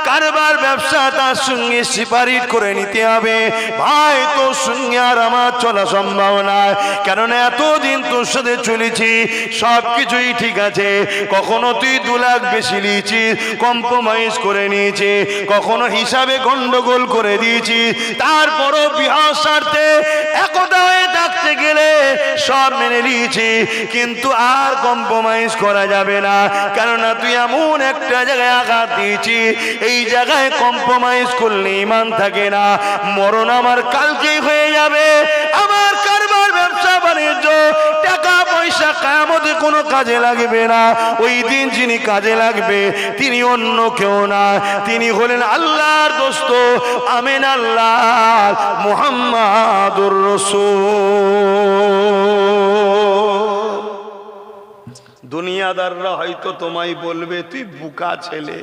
কারবার ব্যবসা তার সঙ্গে সিপারিট করে নিতে হবে। ভাই তোর সঙ্গে আর আমার আর চলা সম্ভব নয়, কারণ এতদিন তোর সাথে চলেছি, সব কিছুই ঠিক আছে। কখনো তুই 2 লাখ বেশি নিয়েছিস, কম্প্রোমাইজ করে নিয়েছি, কখনো হিসাবে গন্ডগোল করে দিয়েছি, তারপরও বিহার স্বার্থে একতা হয়ে থাকতে গেলে সব মেনে নিয়েছি, কিন্তু আর কম্প্রোমাইজ করা যাবে না। কেননা তুই এমন একটা জায়গায় আঘাত দিয়েছি, এই জায়গায় কম্প্রোমাইজ করলে ঈমান থাকে না। মরণ আমার কালকেই হয়ে যাবে। আমার কারবার, ব্যবসা বাণিজ্য, টাকা পয়সা কিয়ামতে কোনো কাজে লাগবে না। ওই দিন যিনি কাজে লাগবে তিনি অন্য কেউ না, তিনি হলেন আল্লাহর দোস্ত আমিন আল্লাহ মুহাম্মাদুর রাসূল। দুনিয়াদাররা হয়তো তোমায় বলবে তুই বুকা ছেলে,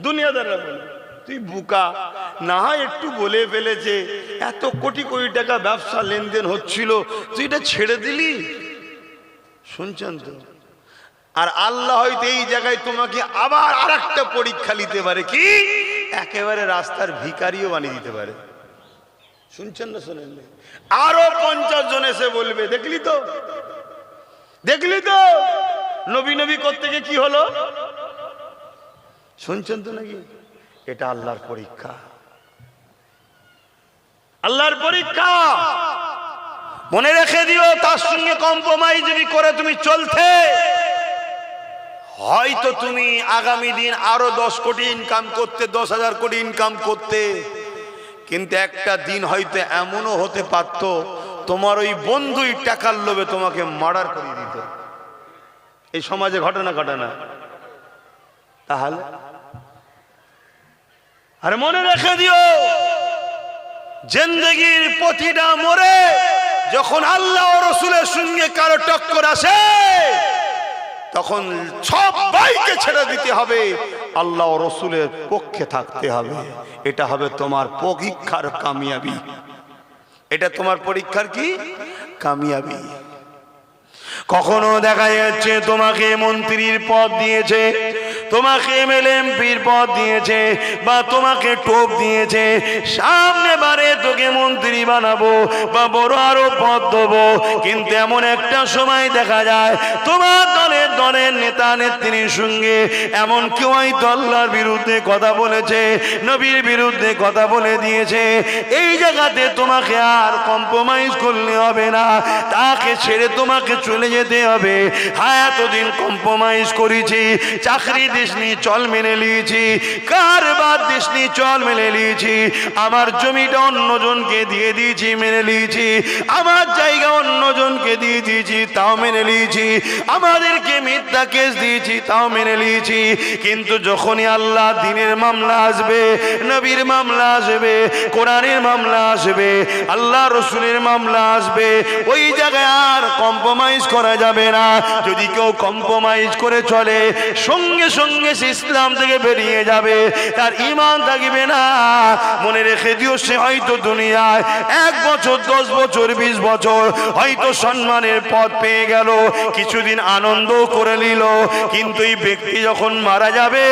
দুনিয়াদাররা বলবে তুই বুকা, না হয় একটু বলে ফেলেছে, এত কোটি কোটি টাকা ব্যবসা লেনদেন হচ্ছিল, তুই এটা ছেড়ে দিলি। শুনছেন তো? আর আল্লাহ হয়তো এই জায়গায় তোমাকে আবার আরেকটা পরীক্ষা নিতে পারে, কি একেবারে রাস্তার ভিখারিও বানিয়ে দিতে পারে। শুনছেন না? শোনেন? আরো 50 জন এসে বলবে দেখলি তো, দেখলি তো নবী নবী করতে গিয়ে কি হলো। শুনছেন তো নাকি? এটা আল্লাহর পরীক্ষা, আল্লাহর পরীক্ষা। মনে রেখে দিও, তার সঙ্গে কম্প্রোমাইজ যদি করে তুমি চলতে, হয়তো তুমি আগামী দিন আরো 10 কোটি ইনকাম করতে, 10,000 কোটি ইনকাম করতে, কিন্তু একটা দিন হয়তো এমনও হতে পারত তোমার ওই বন্ধুই টাকার লোভে তোমাকে মার্ডার করে দিত। এই সমাজে ঘটনা ঘটনা। তাহলে আর মনে রেখে দিও, জিন্দেগির প্রতিটা মোড়ে যখন আল্লাহ ও রাসূলের সঙ্গে কারো টক্কর আসে, তখন সবাইকে ছেড়ে দিতে হবে, আল্লাহ ও রাসূলের পক্ষে থাকতে হবে। এটা হবে তোমার পরীক্ষার কামিয়াবি, এটা তোমার পরীক্ষার কি কামিয়াবি। কখনো দেখা যাচ্ছে তোমাকে মন্ত্রীর পদ দিয়েছে, তোমাকে এমএলএ এমপির পদ দিয়েছে, বা তোমাকে টোপ দিয়েছে, সামনে বারে তোকে মন্ত্রী বানাবো বা বড় আরো পদ দেবো, কিন্তু এমন একটা সময় দেখা যায় তোমার দলের নেতা নেত্রীর সঙ্গে এমন কেউ হয়তো আল্লাহর বিরুদ্ধে কথা বলেছে, নবীর বিরুদ্ধে কথা বলে দিয়েছে। এই জায়গাতে তোমাকে আর কম্প্রোমাইজ করলে হবে না, তাকে ছেড়ে তোমাকে চলে যেতে হবে। হ্যাঁ, এতদিন কম্প্রোমাইজ করেছি, চাকরি দেশনি চল মেনে নিয়েছি, কারবার দেশনি চল মেনে নিয়েছি, আমার জমিটা অন্যজনকে দিয়ে দিয়েছি মেনে নিয়েছি, আমার জায়গা অন্যজনকে দিয়ে দিয়েছি তাও মেনে নিয়েছি, আমাদেরকে মিথ্যা কেস দিয়েছি তাও মেনে নিয়েছি। কিন্তু যখনই আল্লাহ দ্বীনের মামলা আসবে, নবীর মামলা আসবে, কোরআনের মামলা আসবে, আল্লাহ রসুলের মামলা আসবে, ওই জায়গায় আর কম্প্রোমাইজ করা যাবে না। যদি কেউ কম্প্রোমাইজ করে চলে, সঙ্গে সঙ্গে সে ইসলাম থেকে বেরিয়ে যাবে, তার ঈমান থাকবে না। মনে রেখে দিও, সে হয়তো দুনিয়ায় 1 বছর, 10 বছর, 20 বছর হয়তো সম্মানের পদ পেয়ে গেল, কিছুদিন আনন্দ করে নিল, কিন্তু এই ব্যক্তি যখন মারা যাবে,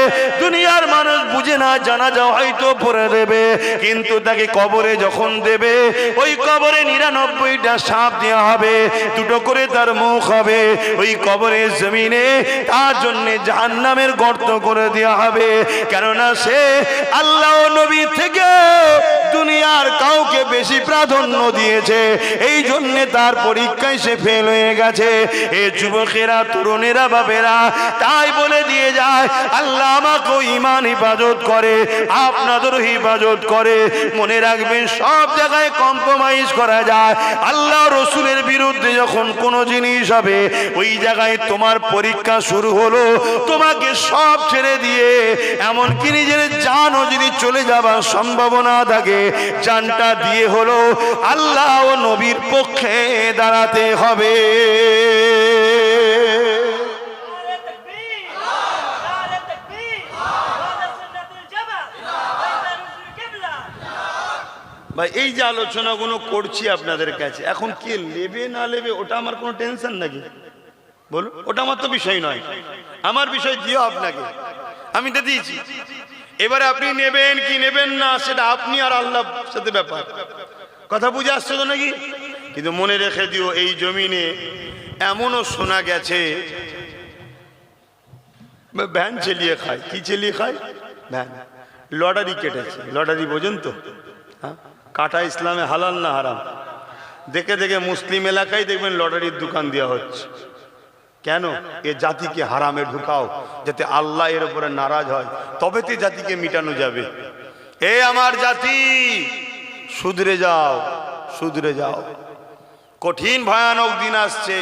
দুনিয়ার মানুষ বুঝে না, জানাজা হয়তো পড়ে দেবে, কিন্তু তাকে কবরে যখন দেবে, ওই কবরে 99টা সাপ দেওয়া হবে, 2টো করে তার মুখ হবে, ওই কবরের জমিনে তার জন্য জাহান্নামের গর্ত করে দেওয়া হবে। কেননা সে আল্লাহ ও নবী থেকে দুনিয়ার কাউকে বেশি প্রাধান্য দিয়েছে, এই জন্য তার পরীক্ষায় সে ফেল হয়ে গেছে। এ যুবকেরা, তরুণেরা, বাবেরা, তাই বলে দিয়ে যায়, আল্লাহ আমাকেও ঈমান হিফাজত করে, আপনাদেরও হিফাজত করে। মনে রাখবেন, সব জায়গায় কম্প্রোমাইজ করা যায়। আল্লাহ রসুলের বিরুদ্ধে যখন কোনো জিনিস হবে, ওই জায়গায় তোমার পরীক্ষা শুরু হলো, তোমাকে সব ছেড়ে দিয়ে এমনকি নিজের জানও যদি চলে যাবার সম্ভাবনা থাকে, জানটা দিয়ে হলো আল্লাহ ও নবীর পক্ষে দাঁড়াতে হবে। ভাই, এই যে আলোচনাগুলো করছি আপনাদের কাছে, এখন কে নেবে না নেবে ওটা আমার কোনো টেনশন নাকি? বলুন, ওটা আমার তো বিষয় নয়, আমার বিষয় দিও আপনাকে, আমি তো দিয়েছি। এবারে আপনি নেবেন কি নেবেন না, সেটা আপনি আর আল্লাহর সাথে ব্যাপার। কথা বুঝে আসছে তো নাকি? কিন্তু মনে রেখে দিও, এই জমিনে এমনও শোনা গেছে ভ্যান চালিয়ে খায়। কি চালিয়ে খায়? ভ্যান। লটারি কেটেছে। লটারি বোঝেন তো? হ্যাঁ, কাটা ইসলামে হালাল না হারাম? দেখে দেখে মুসলিম এলাকায় দেখবেন লটারির দোকান দেওয়া হচ্ছে। কেন? এ জাতিকে হারামে ঢুকাও, যাতে আল্লাহ এর উপরে নারাজ হয়, তবে তো জাতিকে মিটানো যাবে। এ আমার জাতি, শুধরে যাও, শুধরে যাও। কঠিন ভয়ানক দিন আসছে।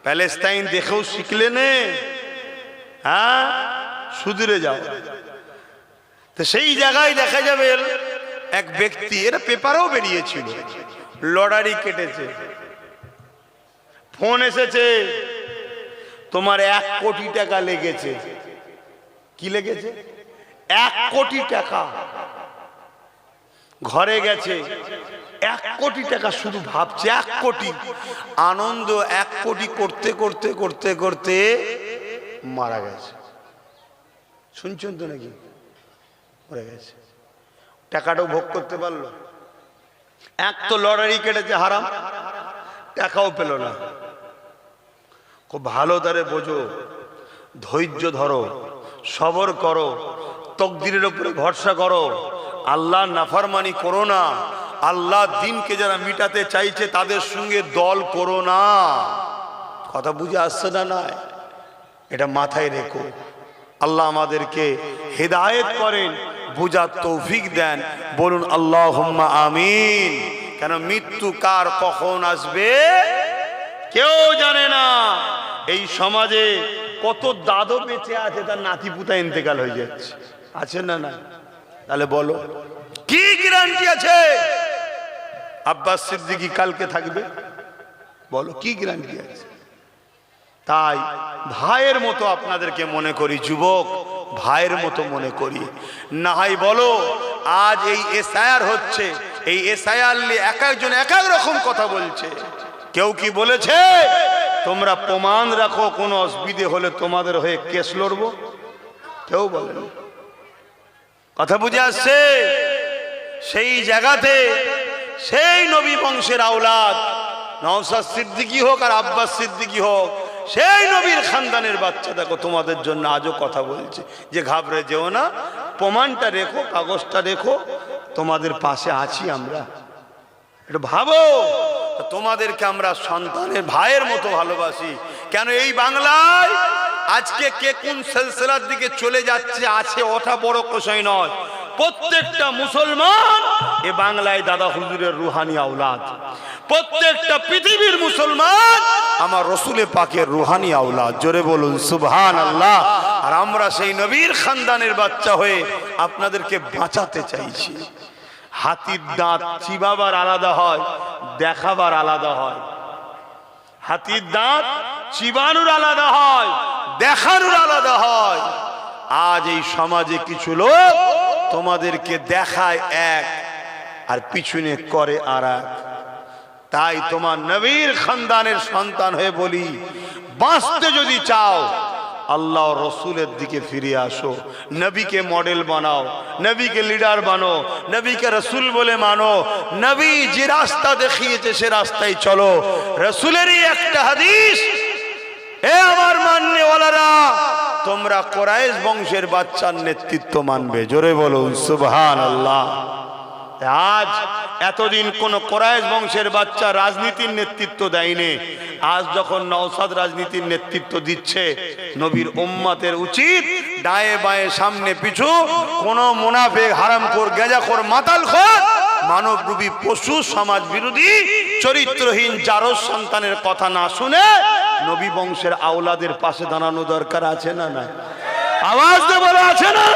প্যালেস্তাইন দেখেও শিখলে নে, হ্যাঁ, শুধরে যাও। তো সেই জায়গায় দেখা যাবে এক ব্যক্তি, এরা পেপারেও বেরিয়েছিল, লটারি কেটেছে। ফোন এসেছে, তোমার 1 কোটি টাকা লেগেছে। কি লেগেছে? 1 কোটি টাকা। ঘরে গেছে, 1 কোটি টাকা, শুধু ভাবছে 1 কোটি। আনন্দ 1 কোটি করতে করতে করতে করতে মারা গেছে। শুনছেন তো নাকি? মরে গেছে। টাকাটাও ভোগ করতে পারলো। এক তো লটারি কেটেছে হারাম, টাকাও পেল না। খুব ভালো তারে বোঝো, ধৈর্য ধরো, সবর করো, তকদিরের উপরে ভরসা করো, আল্লাহ নাফরমানি করো না। আল্লাহ দিনকে যারা মিটাতে চাইছে তাদের সঙ্গে দল করো না। কথা বুঝে আসছে না? নয়, এটা মাথায় রেখো। আল্লাহ আমাদেরকে হেদায়েত করেন, বুঝার তৌফিক দেন। বলুন আল্লাহুম্মা আমিন। কেন মৃত্যু কার কখন আসবে কেউ জানে না। এই সমাজে কত দাদু বেঁচে আছে, তার নাতি পুতা ইন্তেকাল হয়ে যাচ্ছে, আছে না? না, তাহলে বলো কি গ্যারান্টি আছে আব্বাস সিদ্দিকী কালকে থাকবে? বলো কি গ্যারান্টি আছে? তাই ভাইয়ের মতো আপনাদেরকে মনে করি, যুবক ভাইয়ের মতো মনে করি। না হয় বলো, আজ এই এসআইআর হচ্ছে, এই এসআইআর নিয়ে এক একজন এক এক রকম কথা বলছে। কেউ কি বলেছে তোমরা প্রমাণ রাখো, কোনো অসুবিধে হলে তোমাদের হয়ে কেস লড়বো? কেউ বলেনি। কথা বুঝে আসছে? সেই জায়গাতে সেই নবী বংশের আওলাদ নওশাদ সিদ্দিকী হোক আর আব্বাস সিদ্দিকী হোক, সেই নবীর খানদানের বাচ্চা দেখো তোমাদের জন্য আজও কথা বলছে যে ঘাবড়ে যেও না, প্রমাণটা রেখো, কাগজটা রেখো, তোমাদের পাশে আছি আমরা। একটু ভাবো, তোমাদেরকে আমরা সন্তানের ভাইয়ের মতো ভালোবাসি। কেন এই বাংলায় আজকে কে কোন সিলসিলার দিকে চলে যাচ্ছে আছে ওটা বড় বিষয় নয়। প্রত্যেকটা মুসলমান এ বাংলায় দাদা হুজুরের রুহানি আওলাদ। প্রত্যেকটা পৃথিবীর মুসলমান আমার রসুলে পাকের রুহানি আওলাদ। জোরে বলুন সুবহানাল্লাহ। আর আমরা সেই নবীর খানদানের বাচ্চা হয়ে আপনাদেরকে বাঁচাতে চাইছি। হাতির দাঁত চিবাবার আলাদা হয়, দেখাবার আলাদা হয়। হাতির দাঁত চিবানোর আলাদা হয়, দেখানোর আলাদা হয়। আজ এই সমাজে কিছু লোক তোমাদেরকে দেখায় এক আর পিছনে করে আর এক। তাই তোমার নবীর খানদানের সন্তান হয়ে বলি, বাঁচতে যদি চাও আল্লাহ রসুলের দিকে ফিরে আসো, নবীকে মডেল বানাও, নবীকে লিডার বানো, নবীকে রসুল বলে মানো। নবী যে রাস্তা দেখিয়েছে সে রাস্তায় চলো। রসুলেরই একটা হাদিস, এ আমার মাননেওয়ালারা, তোমরা কুরাইশ বংশের বাচ্চার নেতৃত্ব মানবে। জোরে বলুন সুবহানাল্লাহ। আজ এতদিন কোন কুরাইশ বংশের বাচ্চা রাজনীতির নেতৃত্ব দেয়নি। আজ যখন নওশাদ রাজনীতির নেতৃত্ব দিচ্ছে, নবীর উম্মতের উচিত ডায়ে বায়ে সামনে পিছু কোন মুনাফিক, হারামখোর, গেজাখোর, মাতালখোর, মানবরূপী পশু, সমাজ বিরোধী, চরিত্রহীন জারজ সন্তানের কথা না শুনে নবী বংশের আওলাদের পাশে দাঁড়ানো দরকার আছে না নাই? আওয়াজ দিয়ে বলা আছে না?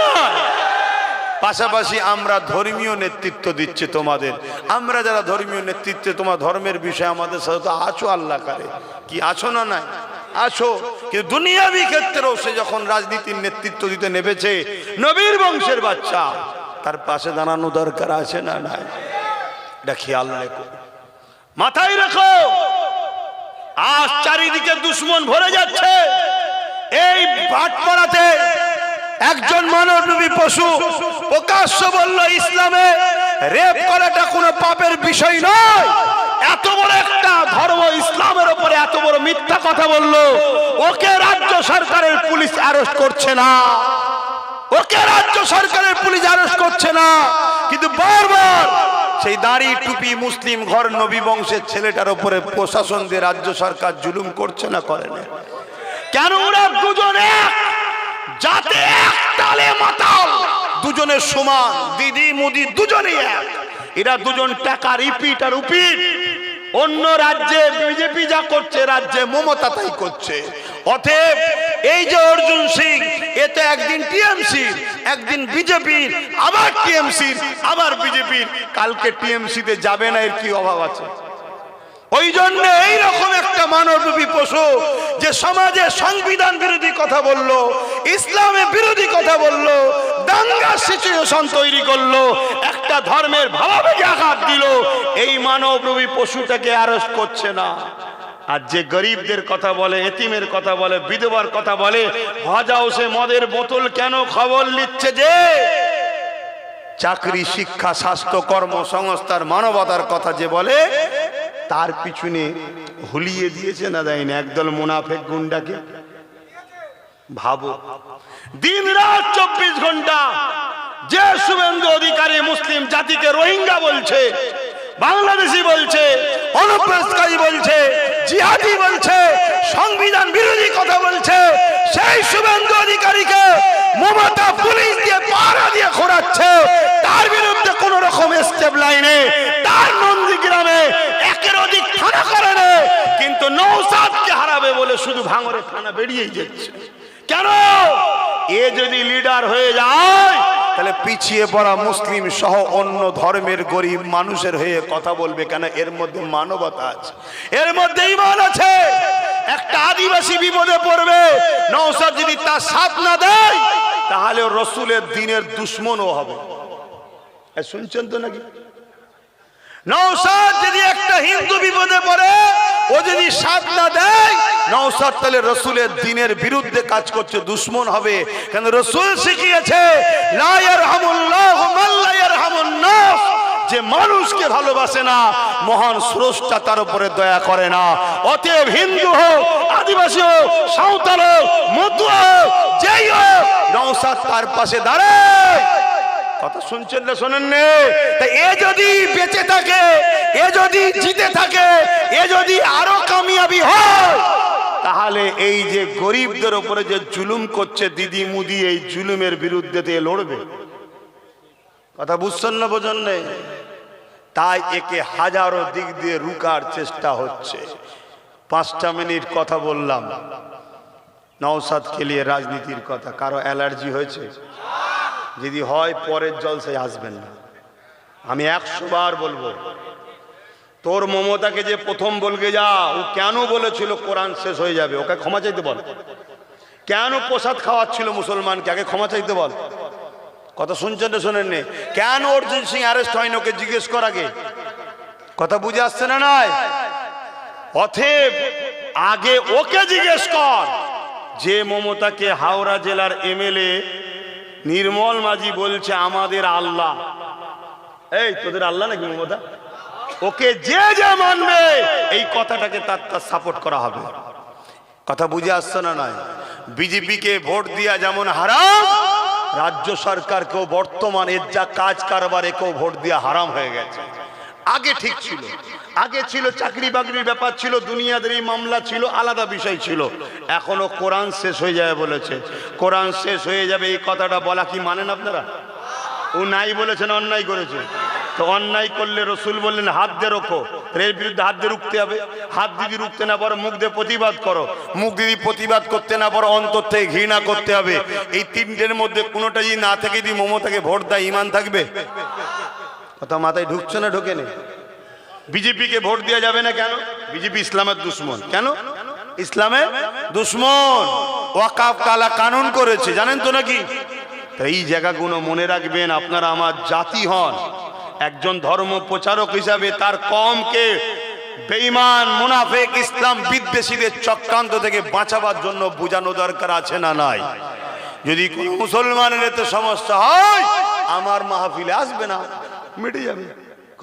পাশাপাশি আমরা ধর্মীয় নেতৃত্ব দিচ্ছি তোমাদের। আমরা যারা ধর্মীয় নেতৃত্বে, তোমার ধর্মের বিষয়ে আমাদের সাথে তো আছো, আল্লাহ করে কি আছো না নাই? আছো। কিন্তু দুনিয়াবি ক্ষেত্রেও সে যখন রাজনীতির নেতৃত্ব দিতে নেমেছে, নবীর বংশের বাচ্চা, তার পাশে দাঁড়ানো দরকার আছে না নাই? এটা খেয়াল রেখো, মাথায় রাখো। আজ চারিদিকে দুশ্মন ভরে যাচ্ছে। এই ভাটপাড়াতে একজন মানবরূপী পশু প্রকাশ্য বলল, ইসলামে রেপ করাটা কোনো পাপের বিষয় নয়। এত বড় একটা ধর্ম ইসলামের উপরে এত বড় মিথ্যা কথা বললো, ওকে রাজ্য সরকারের পুলিশ অ্যারেস্ট করছে না, ওকে রাজ্য সরকারের পুলিশ অ্যারেস্ট করছে না, কিন্তু বারবার সেই দাড়ি টুপি মুসলিম ঘর নবী বংশের ছেলেটার উপরে প্রশাসন দিয়ে রাজ্য সরকার জুলুম করছে না, করে না কেন? ওরা দুজনে যাতে এক তালে মাতাল, দুজনের সমান, দিদি মুদি দুজনেই এক। এরা দুজন টাকা রিপিট আর উপিট। অন্য রাজ্যে বিজেপি যা করছে, রাজ্যে মমতা তাই করছে। অতএব এই যে অর্জুন সিং, এ তো একদিন টিএমসির, একদিন বিজেপির, আবার টিএমসির, আবার বিজেপির, কালকে টিএমসিতে যাবে না, এর কি অভাব আছে? ওই জন্য এইরকম একটা মানবরূপী পশু যে সমাজে সংবিধান বিরোধী কথা বললো, ইসলামের বিরোধী কথা বললো, দাঙ্গার সিচুয়েশন তৈরি করলো, একটা ধর্মের ভাবাবেগে আঘাত দিল, এই মানবরূপী পশুটাকে অ্যারেস্ট করছে না। আর যে গরিবদের কথা বলে, এতিমের কথা বলে, বিধবার কথা বলে, হজ হাউসে মদের বোতল কেন খবর নিচ্ছে যে চাকরি, শিক্ষা, স্বাস্থ্য, কর্মসংস্থান, মানবতার কথা যে বলে, তার পিছনে হুলিয়ে দিয়েছে না দেয়নি একদল মুনাফেক গুন্ডাকে? ভাবো, দিন রাত 24 ঘন্টা যে শুভেন্দু অধিকারী মুসলিম জাতিকে রোহিঙ্গা বলছে, বাংলাদেশি বলছে, অনুপ্রবেশকারী বলছে, জিহাদি বলছে, সংবিধান বিরোধী কথা বলছে, সেই শুভেন্দু অধিকারীকে মমতা পুলিশ দিয়ে পাহারা দিয়ে খোঁড়াচ্ছে। তার বিরুদ্ধে কোন রকম স্টেপ লাইনে, তার নন্দীগ্রামে একের অধিক থানা করে না, কিন্তু নওশাদকে হারাবে বলে শুধু ভাঙরে থানা বেরিয়েই যাচ্ছে। কেন? এ যদি লিডার হয়ে যায়, তাহলে পিছিয়ে পড়া মুসলিম সহ অন্য ধর্মের গরিব মানুষের হয়ে কথা বলবে কেন? এর মধ্যে মানবতা আছে, এর মধ্যে ঈমান আছে। একটা আদিবাসী বিপদে পড়বে, নওশাদ যদি তার সাথ না দেয়, তাহলে রসুলের দ্বীনের দুশ্মনও হবে। শুনছেন তো নাকি? নওশাদ যদি একটা হিন্দু বিপদে পড়ে, ও যদি সাথ না দেয়, নওশাদ তাহলে রসুলের দ্বীনের বিরুদ্ধে কাজ করছে, দুশ্মন হবে। কেন? রসুল শিখিয়েছে, লা ইয়ারহামুল্লাহু মান লা ইয়ারহামুন নাস, যে মানুষকে ভালোবাসে না, মহান স্রষ্টা তার উপরে দয়া করে না। অতএব হিন্দু হোক, আদিবাসী হোক, সাঁওতাল হোক, মতুয়া হোক, যেই হোক, নওশাদ তার পাশে দাঁড়ায়। কথা শুনছেন না শোনেন নে? তাই এ যদি বেঁচে থাকে, এ যদি জিতে থাকে, এ যদি আরো কামিয়াবি হয়, তাহলে এই যে গরিবদের উপরে যে জুলুম করছে দিদি মুদি, এই জুলুমের বিরুদ্ধে লড়বে। কথা বুঝছেন না? বোঝেন না? তাই একে হাজারো দিক দিয়ে রুকার চেষ্টা হচ্ছে। 5টা মিনিট কথা বললাম নওশাদকে নিয়ে, রাজনীতির কথা। কারো অ্যালার্জি হয়েছে? যদি হয় পরের জলসায় আসবেন না। আমি 100 বার বলবো, তোর মমতাকে যে প্রথম বলকে যা, ও কেন বলেছিল কোরআন শেষ হয়ে যাবে, ওকে ক্ষমা চাইতে বল। কেন প্রসাদ খাওয়াচ্ছিল মুসলমানকে, আগে ক্ষমা চাইতে বল। কথা শুনছেন না শোনেন নে? কেন অর্জুন সিং অ্যারেস্ট হয়নি, ওকে জিজ্ঞেস কর আগে। কথা বুঝে আসছে না? নাই? অতএব আগে ওকে জিজ্ঞেস কর, যে মমতাকে হাওড়া জেলার এমএলএ নির্মল মাঝি বলছে আমাদের আল্লাহ। এই তোদের আল্লাহ নাকি মমতা? ওকে যে যে মানবে এই কথাটাকে তার সাপোর্ট করা হবে। কথা বুঝে আসছে না? নয়? বিজেপিকে ভোট দিয়া যেমন হারাম, রাজ্য সরকারকেও বর্তমান এর যা কাজ কারবার, একেও ভোট দিয়া হারাম হয়ে গেছে। আগে ঠিক ছিল, আগে ছিল চাকরি বাকরির ব্যাপার ছিল, দুনিয়াদারি মামলা ছিল, আলাদা বিষয় ছিল। এখনো কোরআন শেষ হয়ে যাবে বলেছে। কোরআন শেষ হয়ে যাবে এই কথাটা বলা কি মানেন আপনারা? ও নাই বলেছেন, অন্যায় করেছে। তো অন্যায় করলে রসুল বললেন হাত দিয়ে রোখো, এর বিরুদ্ধে হাত দিয়ে রুখতে হবে। হাত দিদি রুখতে না পারো, মুখ দিয়ে প্রতিবাদ করো। মুখ দিদি প্রতিবাদ করতে না পারো, অন্তর থেকে ঘৃণা করতে হবে। এই তিনটের মধ্যে কোনোটা যদি না থেকে যদি মমতাকে ভোট দেয়, ঈমান থাকবে? কথা মাথায় ঢুকছে না? ঢোকে না? বিজেপিকে ভোট দেওয়া যাবে না কেন? বিজেপি ইসলামের দুশ্মন। কেন ইসলামের দুশ্মন? ওয়াকাফ কালা কানুন করেছে, জানেন তো নাকি? এই জায়গাগুলো মনে রাখবেন। আপনারা আমার জাতি হন, একজন ধর্ম প্রচারক হিসাবে তার কমকে বেঈমান, মুনাফিক, ইসলাম বিদ্বেষীদের চক্রান্ত থেকে বাঁচাবার জন্য বোঝানো দরকার আছে না নাই? যদি কোন মুসলমানের এতে সমস্যা হয়, আমার মাহফিলে আসবে না, মিটে যাবে।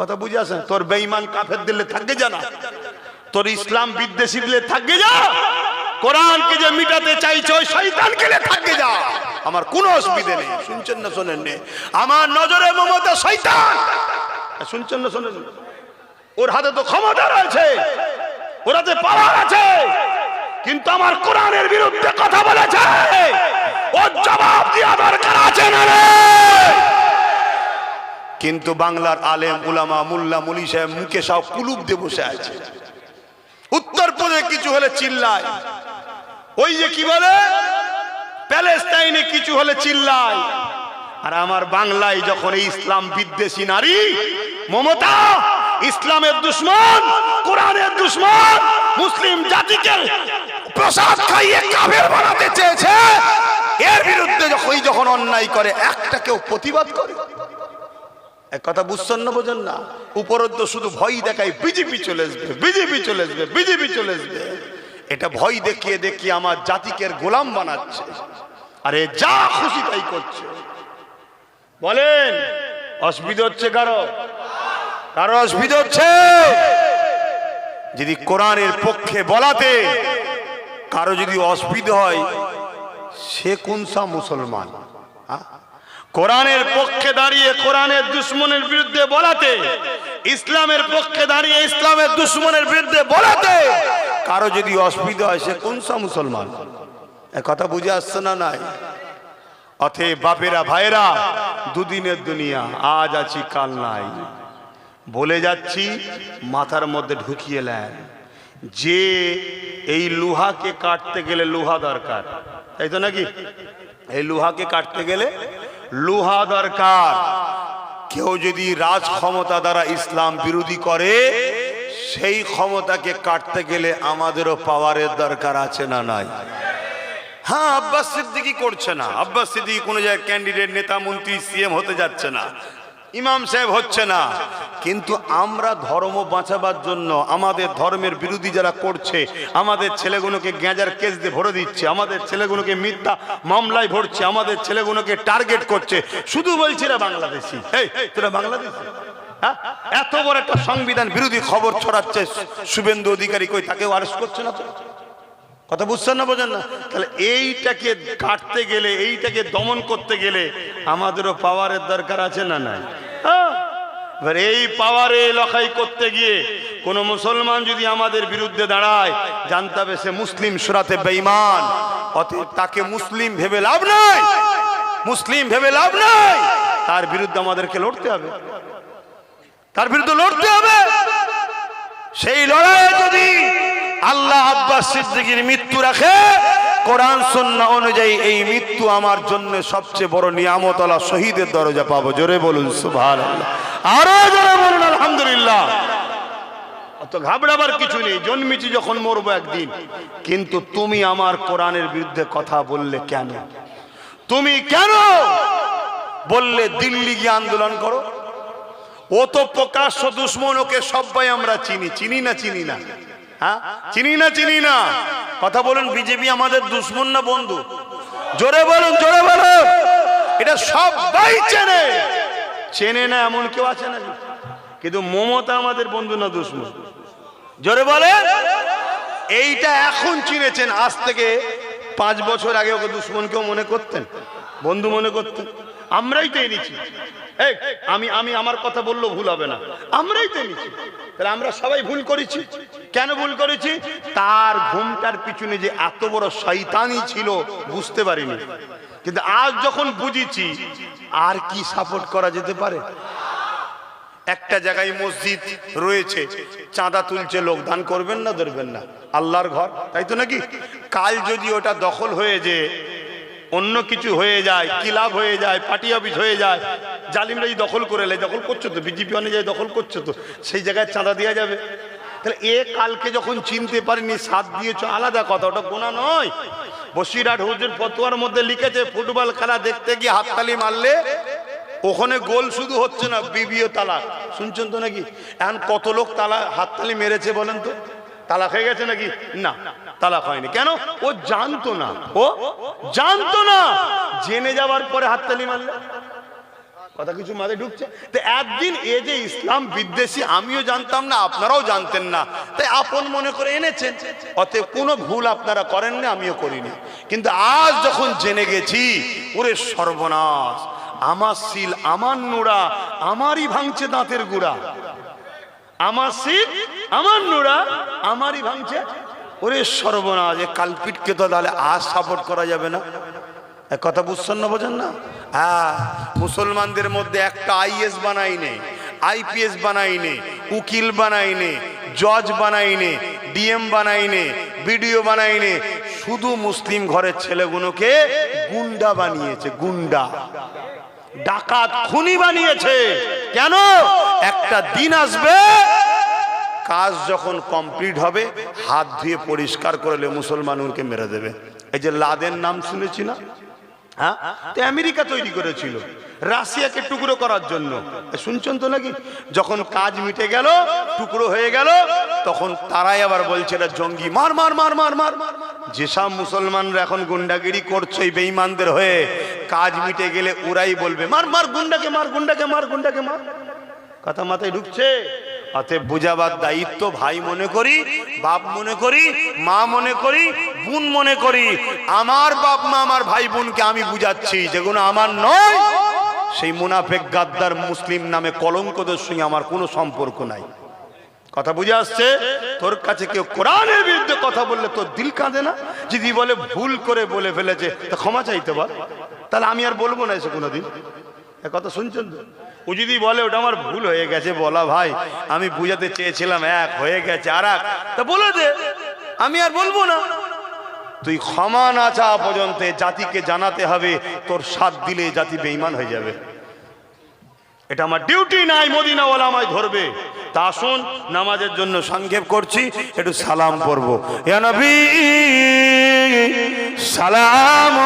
কথা বুঝে আসেন? তোর বেঈমান কাফের দিলে থাকবে জানা, তোর ইসলাম বিদ্বেষী দিলে থাকবে যা, কোরআনকে যে মিটাতে চাইছে ওই শয়তানকে দিলে থাকবে যা, আমার কোনো অসুবিধা নেই। শুনছেন না শোনেন নে? আমার নজরে মমতা শয়তান, শুনছেন না শোনেন? ওর হাতে তো ক্ষমতা রয়েছে, ওর হাতে পাওয়ার আছে, কিন্তু আমার কোরআনের বিরুদ্ধে কথা বলেছে, ওর জবাব দেওয়া দরকার আছে না রে? কিন্তু বাংলার আলেম উলামা মুল্লা মুলি সাহেব মুখে সব কুলুপ দিয়ে বসে আছে। উত্তরপ্রদেশে কিছু হলে চিল্লায়, ওই যে কি বলে প্যালেস্টাইনে কিছু হলে চিল্লায়, আর আমার বাংলায় যখন এই ইসলাম বিদ্বেষী নারী মমতা ইসলামের দুশমন, কোরআনের দুশমন, মুসলিম জাতিকে প্রসাদ খাইয়ে কাফের বানাতে চেয়েছে, এর বিরুদ্ধে যখন অন্যায় করে একটা কেউ প্রতিবাদ করে। এক কথা বুঝছেন না, বোঝেন না? উপরন্তু শুধু ভয় দেখায়, বিজেপি চলে আসবে, বিজেপি চলে আসবে, বিজেপি চলে আসবে। এটা ভয় দেখিয়ে দেখিয়ে আমার জাতিকে গোলাম বানাচ্ছে, আরে যা খুশি তাই করছে। বলেন অসুবিধা হচ্ছে কারো? কারো অসুবিধা হচ্ছে? যদি কোরআনের পক্ষে বলাতে কারো যদি অসুবিধা হয়, সে কোনসা মুসলমান? কোরআনের পক্ষে দাঁড়িয়ে কোরআনের দুশমনের বিরুদ্ধে বলাতে, ইসলামের পক্ষে দাঁড়িয়ে ইসলামের দুশমনের বিরুদ্ধে বলাতে কারো যদি অসুবিধা হয়, সে কোনসা মুসলমান? এক কথা বুঝে আসছে না? নাই? অতএব বাপেরা ভাইরা, দুদিনের দুনিয়া, আজ আছি কাল নাই, বলে যাচ্ছি মাথার মধ্যে ঢুকিয়ে নেন যে এই লোহাকে কাটতে গেলে লোহা দরকার, তাই তো নাকি? এই লোহাকে কাটতে গেলে লোহা দরকার। কেউ যদি রাজ ক্ষমতা দ্বারা ইসলাম বিরোধী করে, সেই ক্ষমতাকে কাটতে গেলে আমাদেরও পাওয়ারের দরকার আছে না নাই? হ্যাঁ, আব্বাস সিদ্দিকী করছে না, আব্বাস সিদ্দিকী কোনো জায়গায় ক্যান্ডিডেট, নেতা, মন্ত্রী, সিএম হতে যাচ্ছে না, ইমাম সাহেব হচ্ছে না, কিন্তু আমরা ধর্ম বাঁচাবার জন্য আমাদের ধর্মের বিরোধী যারা করছে, আমাদের ছেলেগুলোকে গ্যাঁজার কেস দিয়ে ভরে দিচ্ছে, আমাদের ছেলেগুলোকে মিথ্যা মামলায় ভরছে, আমাদের ছেলেগুলোকে টার্গেট করছে, শুধু বলছে না বাংলাদেশি, এই তোরা বাংলাদেশি। হ্যাঁ, এত বড় একটা সংবিধান বিরোধী খবর ছড়াচ্ছে শুভেন্দু অধিকারী, কই তাকেও অ্যারেস্ট করছে না? তো কথা বুঝছেন না, বোঝেন না? তাহলে এইটাকে কাটতে গেলে, এইটাকে দমন করতে গেলে আমাদেরও পাওয়ারের দরকার আছে না নাই? এবার এই পাওয়ারে লড়াই করতে গিয়ে কোন মুসলমান যদি আমাদের বিরুদ্ধে দাঁড়ায়, জানতে হবে সে মুসলিম সুরাতে বেঈমান। অতএব তাকে মুসলিম ভেবে লাভ নাই, মুসলিম ভেবে লাভ নাই, তার বিরুদ্ধে আমাদেরকে লড়তে হবে, তার বিরুদ্ধে লড়তে হবে। সেই লড়াইয়ে যদি আল্লাহ আব্বাস সিদ্দিকীর মৃত্যু রাখে, কোরআন সুন্নাহ অনুযায়ী এই মৃত্যু আমার জন্য সবচেয়ে বড় নিয়ামত, আল্লাহ শহীদের দরজা পাবো। জোরে বলুন সুবহানাল্লাহ, আরো জোরে বলুন আলহামদুলিল্লাহ। অত ঘাবড়াবার কিছু নেই, জন্মেছি যখন মরবো একদিন। কিন্তু তুমি আমার কোরআনের বিরুদ্ধে কথা বললে কেন? তুমি কেন বললে দিল্লি গিয়ে আন্দোলন করো? ও তো প্রকাশ্য দুশ্মন, ওকে সবাই আমরা চিনি, চিনি না? চিনি না? হ্যাঁ, চিনি না? চিনি না? কথা বলুন, বিজেপি আমাদের দুশ্মন না বন্ধু? জোরে বলুন, জোরে বলুন। এটা সবাই চেনে, চেনে না এমন কেউ আছে না? কিন্তু মমতা আমাদের বন্ধু না দুশ্মন? জোরে বলে। এইটা এখন চিনেছেন, আজ থেকে 5 বছর আগে ওকে দুশ্মন কেউ মনে করতেন? বন্ধু মনে করতেন? আমরাই তো এনেছি। আমি আমার কথা বললেও ভুল হবে না, আমরাই তো এনেছি। তাহলে আমরা সবাই ভুল করেছি। কেন ভুল করেছি? তার ঘুমটার পিছনে যে এত বড় শয়তানি ছিল বুঝতে পারিনি, কিন্তু আজ যখন বুঝেছি, আর কি সাপোর্ট করা যেতে পারে? একটা জায়গায় মসজিদ রয়েছে, চাঁদা তুলছে লোক, দান করবেন না? ধরবেন না? আল্লাহর ঘর, তাই তো নাকি? কাল যদি ওটা দখল হয়ে যে অন্য কিছু হয়ে যায়, ক্লাব হয়ে যায়, পার্টি অফিস হয়ে যায়, জালিমরা দখল করে নেয়, দখল করছো তো, বিজেপি অনুযায়ী দখল করছো তো, সেই জায়গায় চাঁদা দেওয়া যাবে? তাহলে এ কালকে যখন চিনতে পারিনি, সাথ দিয়েছ, আলাদা কথা, ওটা গোনা নয়। বসিরহাট হুজুর ফতোয়ার মধ্যে লিখেছে, ফুটবল খেলা দেখতে গিয়ে হাততালি মারলে ওখানে গোল শুধু হচ্ছে না, বিবিও তালাক। শুনছেন তো নাকি? এখন কত লোক হাততালি মেরেছে বলেন তো? তালাক হয়ে গেছে নাকি? না, তালাক হয়নি। কেন? ও জানতো না, ও জানতো না। জেনে যাওয়ার পরে হাততালি মারলে কথা কিছু মাঝে ঢুকছে? তো একদিন এ যে ইসলাম বিদ্বেষী আমিও জানতাম না, আপনারাও জানতেন না, তাই আপন মনে করে এনেছেন। অতএব কোনো ভুল আপনারা করেননি, আমিও করিনি। কিন্তু আজ যখন জেনে গেছি, ওরে সর্বনাশ, আমার সিল আমার নোড়া আমারই ভাঙছে দাঁতের গুড়া, আমার সিল আমার নোড়া আমারই ভাঙছে, ওরে সর্বনাশ, এ কালপিটকে তো তাহলে আজ সাপোর্ট করা যাবে না। এক কথা বুঝছেন না, বোঝেন না? হ্যাঁ, মুসলমানদের মধ্যে একটা আইএস বানাইনে, আইপিএস বানাইনে, উকিল বানাইনে, জজ বানাইনে, ডিএম বানাইনে, বিডিও বানাইনে, শুধু মুসলিম ঘরের ছেলেগুলোকে গুন্ডা বানিয়েছে, গুন্ডা, ডাকাত, খুনি বানিয়েছে। কেন? একটা দিন আসবে, কাজ যখন কমপ্লিট হবে, হাত ধুয়ে পরিষ্কার করলে মুসলমানকে মেরে দেবে। এই যে লাদেন নাম শুনেছি না? হ্যাঁ, তো আমেরিকা তৈরি করেছিল রাশিয়াকে টুকরো করার জন্য, শুনছেন তো নাকি? যখন কাজ মিটে গেল, টুকরো হয়ে গেল, তখন তারাই আবার বলছে এটা জঙ্গি, মার মার মার মার মার। যেসব মুসলমানরা এখন গুন্ডাগিরি করছে এই বেঈমানদের হয়ে, কাজ মিটে গেলে ওরাই বলবে মার মার গুন্ডাকে, মার গুন্ডাকে, মার গুন্ডাকে মার। কথা মাথায় ঢুকছে? অতএব বুঝাবার দায়িত্ব ভাই মনে করি, বাপ মনে করি, মা মনে করি, বোন মনে করি। আমার বাপ মা আমার ভাই বোনকে আমি বুঝাচ্ছি, যেগুলো আমার নয়, সেই মুনাফেক গাদ্দার মুসলিম নামে কলঙ্কদের সঙ্গে আমার কোনো সম্পর্ক নাই। কথা বুঝে আসছে? তোর কাছে কেউ কোরআনের বিরুদ্ধে কথা বললে তোর দিল কাঁদে না? যদি বলে ভুল করে বলে ফেলেছে তা ক্ষমা চাইতে বল, তাহলে আমি আর বলবো না এসে কোনোদিন। কথা শুনছেন তো? ও যদি বলে ওটা আমার ভুল হয়ে গেছে, বলা ভাই আমি বুঝাতে চেয়েছিলাম এক, হয়ে গেছে আর এক, তা বলে দে, আমি আর বলবো না। তুই ক্ষমা না চাওয়া পর্যন্ত জাতিকে জানাতে হবে, তোর সাথ দিলে জাতি বেঈমান হয়ে যাবে। এটা আমার ডিউটি নাই, মদিনাওয়ালা আমায় ধরবে। তা আসুন, নামাজের জন্য সংক্ষেপ করছি, একটু সালাম পড়বো। ইয়া নবী সালাম